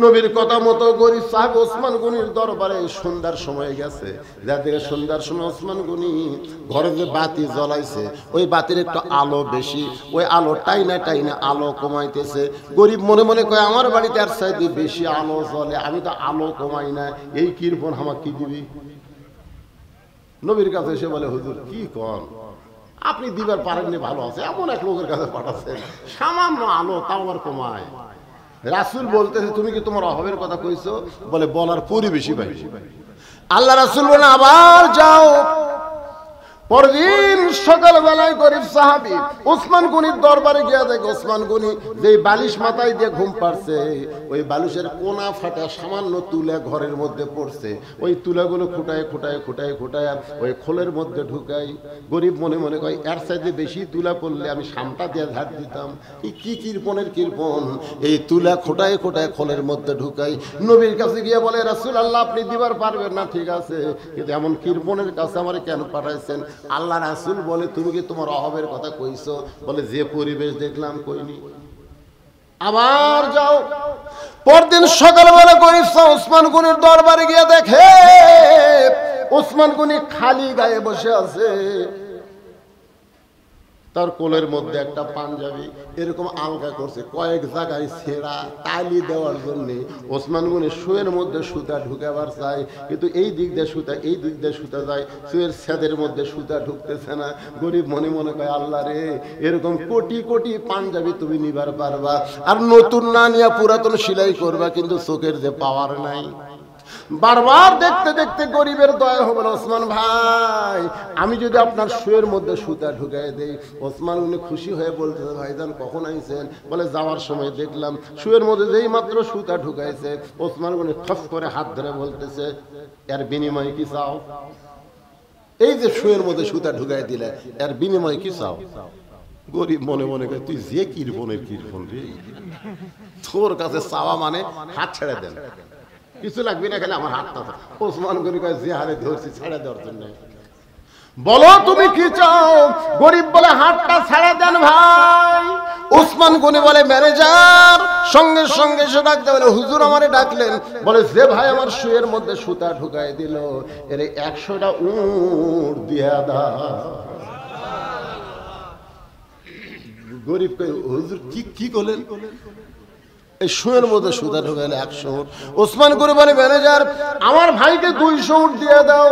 নবীর কথা মতো গরিব সাহেব ওসমান গনির দরবারে সন্ধ্যার সময় গেছে। যাদের সন্ধ্যার সময় ওসমান গনি ঘরে যে বাতি জ্বলাইছে, ওই বাতির একটু আলো বেশি, ওই আলো টাইনা টাইনা আলো কমাইতেছে। গরিব মনে মনে কয়, আমার বাড়িতে আর চাইতে বেশি আলো জ্বলে, আমি তো আলো কমাই না, এই কিরপন আমাকে কি দিবি? নবীর কাছে এসে বলে, হুজুর কি কন, আপনি দিবার পারেননি, ভালো আছে, এমন এক লোকের কাছে পাঠাচ্ছেন, সামান্য আলো তাও আর কমায়। রাসূল বলতেছে, তুমি কি তোমার অভাবের কথা কইছো? বলে, বলার পরিবেশই ভাই। আল্লাহ রাসূল বলে, আবার যাও। পরদিন সকালবেলায় গরিব সাহাবী ওসমান গনির দরবারে গিয়া দেখে, ওসমান গনি যেই বালিশ মাথায় দিয়ে ঘুম পাড়ছে, ওই বালিশের কোনা ফাটা সামান্য তুলা ঘরের মধ্যে পড়ছে। ওই তুলাগুলো খুঁটায় খুঁটায় খুঁটায় খুঁটায় ওই খোলের মধ্যে ঢুকাই। গরিব মনে মনে কয়, এর চাইতে বেশি তুলা পড়লে আমি সামটা দিয়ে ঝাড় দিতাম। কি কৃপণের কৃপণ, এই তুলা খোটায় খোটায় খোলের মধ্যে ঢুকাই। নবীর কাছে গিয়ে বলে, রাসূলুল্লাহ, আপনি দিবার পারবেন না, ঠিক আছে, কিন্তু এমন কৃপণের কাছে আমারে কেন পাঠাইছেন? আল্লাহ রাসূল বলে, তুমি কি তোমার অভাবের কথা কইছো? বলে, যে পরিবেশ দেখলাম কইনি। আবার যাও। পরদিন সকালবেলা গরিব ওসমান গনির দরবারে গিয়ে দেখে, ওসমান গনি খালি গায়ে বসে আছে। তার কোলের মধ্যে একটা পাঞ্জাবি এরকম আলগা করছে, কয়েক জায়গায় ছেঁড়া, তালি দেওয়ার জন্য ওসমান গনি শুয়ের মধ্যে সুতা ঢুকাবার চাই, কিন্তু এই দিক দিয়ে সুতা, এই দিক দিয়ে সুতা যায়, শুয়ের ছেদের মধ্যে সুতা ঢুকতেছে না। গরিব মনে মনে কয়, আল্লাহ রে, এরকম কোটি কোটি পাঞ্জাবি তুমি নিবার পারবা, আর নতুন না নিয়ে পুরাতন সেলাই করবা, কিন্তু চোখের যে পাওয়ার নাই। বারবার দেখতে দেখতে গরিবের দয়া হবে, ওসমান ভাই, আমি যদি আপনার শুয়ের মধ্যে সুতা ঢুকাই দেই। ওসমান উনি খুশি হয়ে বলতেছে, ভাইজান কখন আইছেন? বলে, যাওয়ার সময় দেখলাম। শুয়ের মধ্যে যেই মাত্র সুতা ঢুকাইছে, ওসমান উনি খস করে হাত ধরে বলতেছে, এর বিনিময়ে কি চাও? এই যে শুয়ের মধ্যে সুতা ঢুকাই দিলে, এর বিনিময়ে কি চাও? গরিব মনে মনে করে, তুই যে কিরপনের কিরপন রে, তোর কাছে চাওয়া মানে হাত ছেড়ে দেন, কিছু লাগবে না, খেলে আমার হাতটা। ওসমান গনি কয়, যে হারে ধরছি ছেড়ে দেওয়ার জন্য, বলো তুমি কি চাও? গরিব বলে, হাতটা ছেড়ে দেন ভাই। ওসমান গনি বলে, ম্যানেজার। সঙ্গে সঙ্গে সে ডাকতে বলে, হুজুর আমারে ডাকলেন? বলে, যে ভাই আমার শুয়ের মধ্যে সুতা ঢুকাই দিল, এর 100টা উট দিয়া দাও। গরিব কই, হুজুর কি করলেন? এই শুয়ের মধ্যে সুতা ঢুকাইলে 100 উট। ওসমান গনি বলে, ম্যানেজার আমার ভাইকে 200 উট দিয়ে দাও।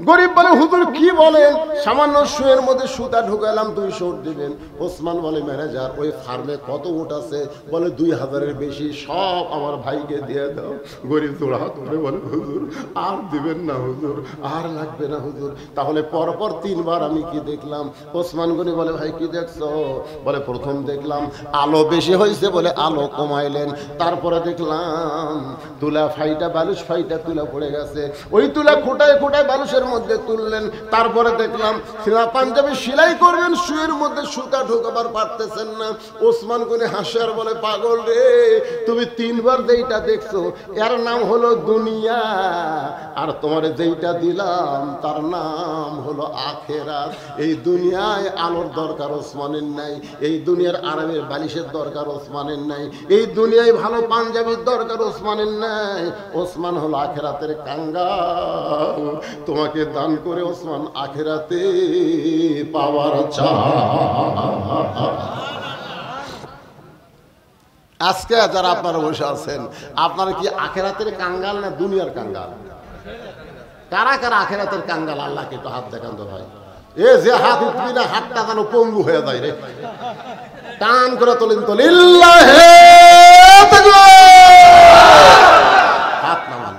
গরিব বলে, হুজুর কি বলেন? সামান্য শুয়ের মধ্যে সুতা ঢুকাইলাম, 200 উট দিবেন। ওসমান বলে, ম্যানেজার ওই ফার্মে কত উট আছে? বলে, 2000-এর বেশি, সব আমার ভাইকে দিয়ে দাও। গরিব জোড়া হাত ধরে বলে, হুজুর আর দিবেন না হুজুর, আর লাগবে না হুজুর। তাহলে পরপর 3 বার আমি কি দেখলাম? ওসমান গনি বলে, ভাই কি দেখছো? বলে, প্রথম দেখলাম আলো বেশি হয়েছে বলে আলো কমাইলেন, তারপরে দেখলাম তুলা ফাইটা, বালুশ ফাইটা তুলা পড়ে গেছে, ওই তুলা খোটায় খোটায় বালুশের মধ্যে তুললেন। তারপরে দেখলাম পাঞ্জাবি সেলাই করবেন, শুয়ের মধ্যে সুতা ঢোকাবার পারতেছেন না। ওসমান গনি হাসে আর বলে, পাগল রে, তুমি 3 বার যেইটা দেখছো এর নাম হলো দুনিয়া, আর তোমার যেইটা দিলাম তার নাম হলো আখেরাত। এই দুনিয়ায় আলোর দরকার ওসমানের নাই, এই দুনিয়ার আরামের বালিশের দরকার ওসমানের নাই, এই দুনিয়ায় ভালো পাঞ্জাবির দরকার ওসমানের নাই। ওসমান হলো আখেরাতের কাঙ্গাল, তোমাকে দান করে ওসমান আখেরাতে পাওয়ার আজকে যারা আপনারা বসে আছেন, আপনারা কি আখেরাতের কাঙ্গাল না দুনিয়ার কাঙ্গাল? কারা কারা আখেরাতের কাঙ্গাল? আল্লাহকে তো হাত দেখান তো ভাই। এ যে হাত উঠবি না, হাতটা যেন পঙ্গু হয়ে যায় রে। টান করে তোলেন তো, হাত নামান।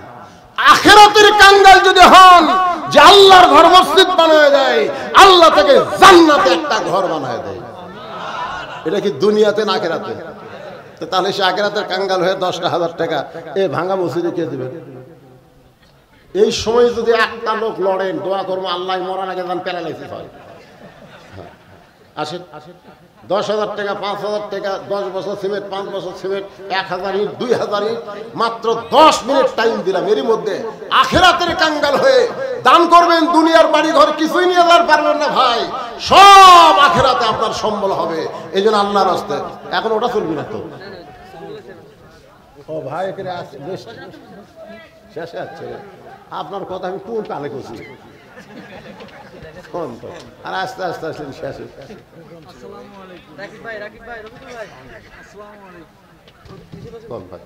আখেরাতের কাঙ্গাল যদি হন, যে আল্লাহর ঘর মসজিদ বানায় দেয়, আল্লাহ থেকে জান্নাতে একটা ঘর বানায় দেয়, এটা কি দুনিয়াতে না আখেরাতে? তাহলে সে আখেরাতের কাঙ্গাল হয়ে 10,000 টাকা এ ভাঙা মসজিদে কে দিবে? এই সময় যদি একটা লোক লড়েন, দোয়া করবো আল্লাহ মরার আগে যান প্যারালাইসিস হয়। আসেন 10,000 টাকা, 5,000 টাকা, 10 বছর সিমেন্ট, 5 বছর সিমেন্ট, 1,000 ইট, 2,000 ইট, মাত্র 10 মিনিট টাইম দিলাম। এরই মধ্যে আখিরাতের কাঙ্গাল হয়ে দান করবেন। দুনিয়ার বাড়ি ঘর কিছুই নিয়ে যাওয়ার পারবেন না ভাই, সব আখিরাতে আপনার সম্বল হবে। এই জন্য আল্লাহর রাস্তে এখন ওটা চলবে না তো। ও ভাই এখানে আসছে শেষে আছে আপনার কথা আমি কোন কানে করছি আর আস্তে আস্তে আসলেন শেষে। কম ভাই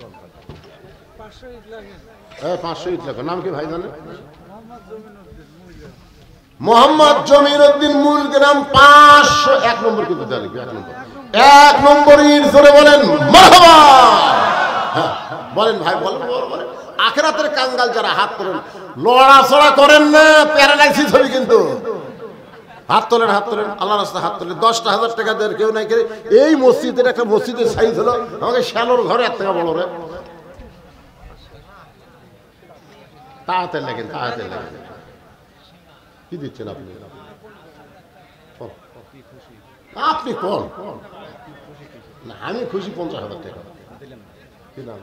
500 ইট লেখো। নাম কি ভাই জানেন? মোহাম্মদ জমির উদ্দিন, মূল গ্রাম 501 নম্বর। কিন্তু লিখবে 1 নম্বর ইট জোরে বলেন মারহাবা। হ্যাঁ বলেন ভাই, বলেন বলেন। আখিরাতের কাঙ্গাল যারা হাত তোলেন, লড়াচড়া করেন না, প্যারালাইসিস হবে কিন্তু। হাত তোলেন, হাত তোলেন, আল্লাহর রাস্তায় হাত তোলেন। 10,000 টাকা দেয় কেউ নাই করে। এই মসজিদের একটা মসজিদের সাইজ হলো আমাকে শ্যালোর ঘরে 1 টাকা বড় রে। তাড়াতাড়ি লাগেন, তাড়াতাড়ি লাগেন। কি দিচ্ছেন আপনি? আপনি কোন না, আমি খুশি 50,000 টাকা। কি নাম?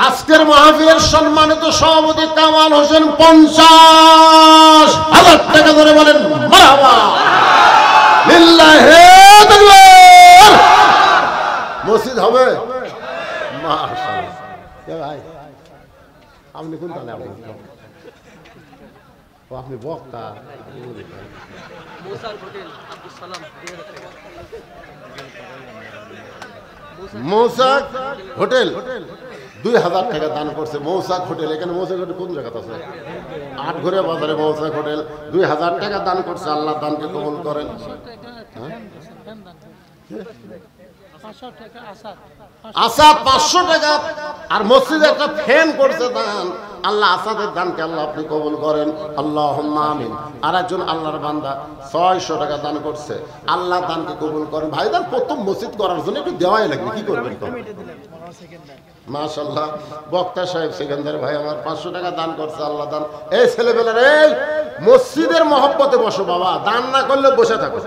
আজকের মাহফিলের সম্মানিত সভাপতি কামাল হোসেন 50,000 টাকা ধরে বলেন মারহাবা। লিল্লাহি তাকবীর। মসজিদ হবে মাশাআল্লাহ। কে ভাই আপনি কোন তালে? আপনি বক্তা। মৌসাক হোটেল 2,000 টাকা দান করছে। মৌসাক হোটেল, এখানে মৌসাক হোটেল কোন জায়গাতে আছে? 8 ঘরে বাজারে মৌসাক হোটেল 2,000 টাকা দান করছে। আল্লাহ দানকে কবুল করেন। আসাদ 500 টাকা আর মসজিদে একটা ফ্যান করছে দান। আল্লাহ আসাদের দানকে আল্লাহ আপনি কবুল করেন, আল্লাহুম্মা আমিন। আর একজন আল্লাহর বান্দা 600 টাকা দান করছে। আল্লাহ দানকে কবুল করেন। ভাইদান প্রথম মসজিদ করার জন্য একটু দেওয়াই লাগবে, কি করবেন তো? মাশাআল্লাহ। বক্তা সাহেব সেকেন্দার ভাই আমার 500 টাকা দান করছে। আল্লাহ দান। এই ছেলেবেলার এই মসজিদের মহব্বতে বসো বাবা, দান না করলে বসে থাকো।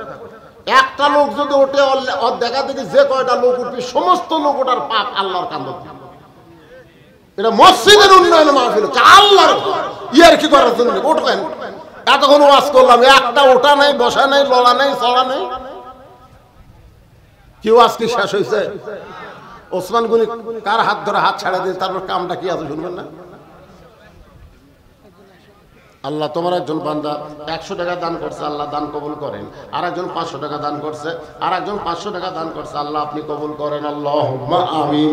একটা লোক যদি ওঠে ওর দেখা দেখি যে কয়টা লোক উঠবে সমস্ত লোক ওটার পাপ আল্লাহর কান্দ। এটা মসজিদের উন্নয়ন মাহফিল, আল্লাহর ইয়ার কি করার জন্য উঠবেন। এতক্ষণ ওয়াজ করলাম, একটা ওঠা নাই, বসা নাই, লড়া নাই, চড়া নাই। কি ওয়াজ কি শেষ হয়েছে? ওসমান গনি কার হাত ধরে হাত ছাড়া দিয়ে তারপর কামটা কি আছে শুনবেন না? আল্লাহ তোমার একজন বান্দা 100 টাকা দান করছে, আল্লাহ দান কবুল করেন। আর একজন 500 টাকা দান করছে, আর একজন 500 টাকা দান করছে। আল্লাহ আপনি কবুল করেন, আল্লাহুম্মা আমিন।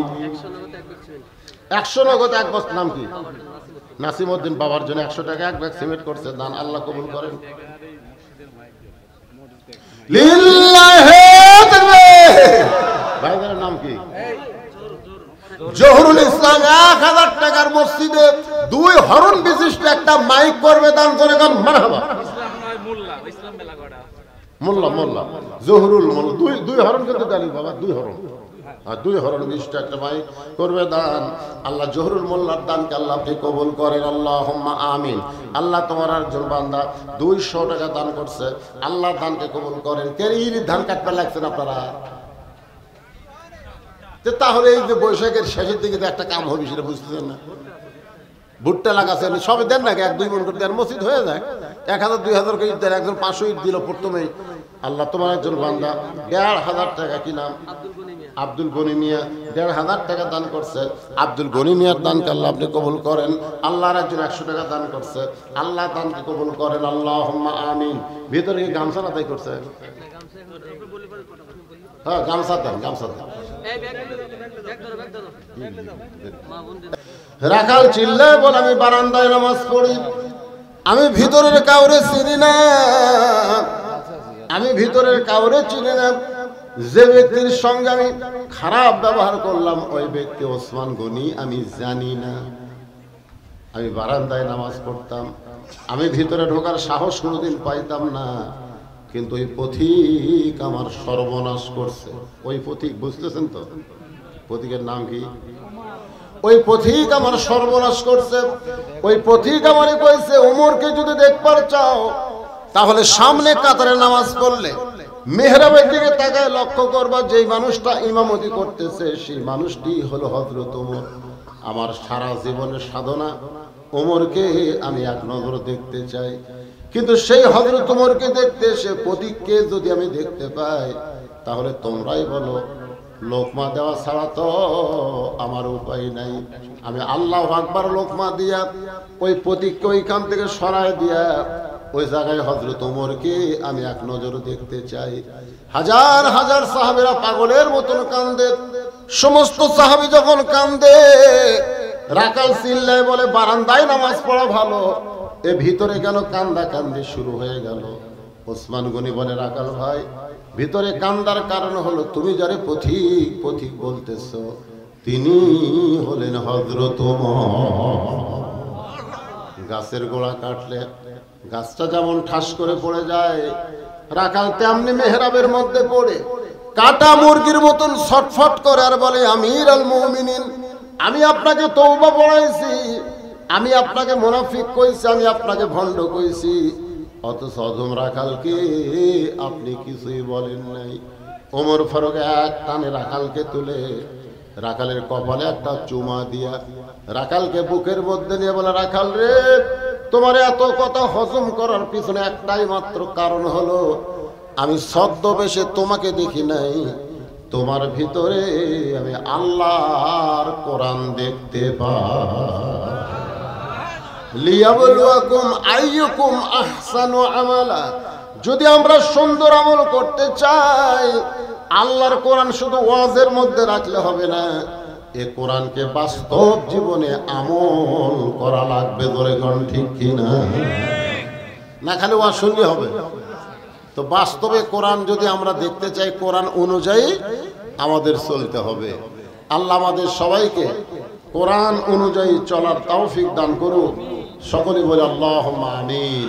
100 নগদ 1 বস্তা। নাম কি? নাসিমউদ্দিন বাবার জন্য 100 টাকা 1 ব্যাগ সিমেন্ট করছে দান। আল্লাহ কবুল করেন। লিল্লাহি তাকবীর। ভাইদের নাম কি? জহুরুল ইসলাম 1000 টাকার মসজিদে 2 হরন বিশিষ্ট একটা মাইক করবে দান করে গান মারহাবা। মোল্লা মোল্লা জহুরুল মোল্লা 2 হরন কিন্তু দালি বাবা, 2 হরন আর 2 হরন বিশিষ্ট একটা মাইক করবে দান। আল্লাহ জহুরুল মোল্লার দানকে আল্লাহ আপনি কবুল করেন, আল্লাহুম্মা আমিন। আল্লাহ তোমার একজন বান্দা 200 টাকা দান করছে। আল্লাহ দানকে কবুল করেন। কেরির ধান কাটতে লাগছেন আপনারা। তাহলে এই যে বৈশাখের শেষের দিকে একটা কাম হবে সেটা বুঝতেছেন না? ভুট্টা লাগাচ্ছেন সবে দেন নাকি 1-2 মন করে দেন, মসজিদ হয়ে যায়। 1000-2000 করে দেন, একজন 500 ইট দিল প্রথমেই। আল্লাহ তোমার একজন বান্দা 1,500 টাকা, কি নাম? আব্দুল গনি মিয়া 1,500 টাকা দান করছে। আব্দুল গনি মিয়ার দানকে আল্লাহ আপনি কবুল করেন। আল্লাহর একজন 100 টাকা দান করছে। আল্লাহ দানকে কবুল করেন, আল্লাহুম্মা আমিন। ভিতরে কি গামছা আদায় করছে? হ্যাঁ গামছা দেন, গামছা দেন। রাখাল চিল্লায় বল আমি বারান্দায় নামাজ পড়ি, আমি ভিতরের কাউরে চিনি না, আমি ভিতরের কাউরে চিনি না। যে ব্যক্তির সঙ্গে আমি খারাপ ব্যবহার করলাম ওই ব্যক্তি ওসমান গনি আমি জানি না। আমি বারান্দায় নামাজ পড়তাম, আমি ভিতরে ঢোকার সাহস কোনোদিন পাইতাম না, কিন্তু ওই পথিক আমার সর্বনাশ করছে। ওই পথিক বুঝতেছেন তো? পথিকের নাম কি? ওই পথিক আমার সর্বনাশ করছে। ওই পথিক আমারে কইছে ওমরকে যদি দেখবার চাও তাহলে সামনে কাতারে নামাজ পড়লে মেহরাবের দিকে তাকায় লক্ষ্য করবা, যেই মানুষটা ইমামতি করতেছে সেই মানুষটি হলো হযরত ওমর। আমার সারা জীবনের সাধনা ওমরকে আমি এক নজর দেখতে চাই, কিন্তু সেই হযরত ওমরকে দেখতে সে প্রতীককে যদি আমি দেখতে পাই, তাহলে তোমরাই বলো লোকমা দেওয়া ছাড়া তো আমার উপায় নাই। আমি আল্লাহু আকবার লোকমা দিয়া ওই প্রতীককে ওইখান থেকে সরায় দিয়া ওই জায়গায় হযরত ওমরকে আমি এক নজর দেখতে চাই। হাজার হাজার সাহাবীরা পাগলের মতন কান্দে। সমস্ত সাহাবী যখন কান্দে, রাকাল চিল্লায় বলে বারান্দায় নামাজ পড়া ভালো, এ ভিতরে কেন কান্দা কান্দি শুরু হয়ে গেল? ওসমান গনি বলে রাকাল ভাই, ভিতরে কান্দার কারণ হলো তুমি যারে পথিক পথিক বলতেছো তিনি হলেন হযরত ওমর। গাছের গোড়া কাটলে গাছটা যেমন ঠাস করে পড়ে যায়, রাখাল তেমনি মেহরাবের মধ্যে পড়ে কাটা মুরগির মতন ছটফট করে আর বলে আমির আল মুমিনিন, আমি আপনাকে তওবা পড়াইছি, আমি আপনাকে মুনাফিক কইছি, আমি আপনাকে ভণ্ড কইছি, অথচ অধম রাখালকে আপনি কিছুই বলেন নাই। ওমর ফারুক এক টানে রাখালকে তুলে রাখালের কপালে একটা চুমা দিয়া রাখালকে বুকের মধ্যে নিয়ে বলে, রাখাল রে, তোমার এত কথা হজম করার পিছনে একটাই মাত্র কারণ হলো আমি ছদ্মবেশে তোমাকে দেখি নাই, তোমার ভিতরে আমি আল্লাহর কোরআন দেখতে পাই। লিয়াবলুয়াকুম আইয়ুকুম আহসানু আমালা। যদি আমরা সুন্দর আমল করতে চাই, আল্লাহর কোরআন শুধু ওয়াজের মধ্যে রাখলে হবে না, এ কোরআনকে বাস্তব জীবনে আমল করা লাগবে। ধরে কোন ঠিক কিনা? না খালি ওয়াজ শুনলে হবে? তো বাস্তবে কোরআন যদি আমরা দেখতে চাই, কোরআন অনুযায়ী আমাদের চলতে হবে। আল্লাহ আমাদের সবাইকে কোরআন অনুযায়ী চলার তৌফিক দান করুন। সকলে বলে আল্লাহুম্মা আমিন।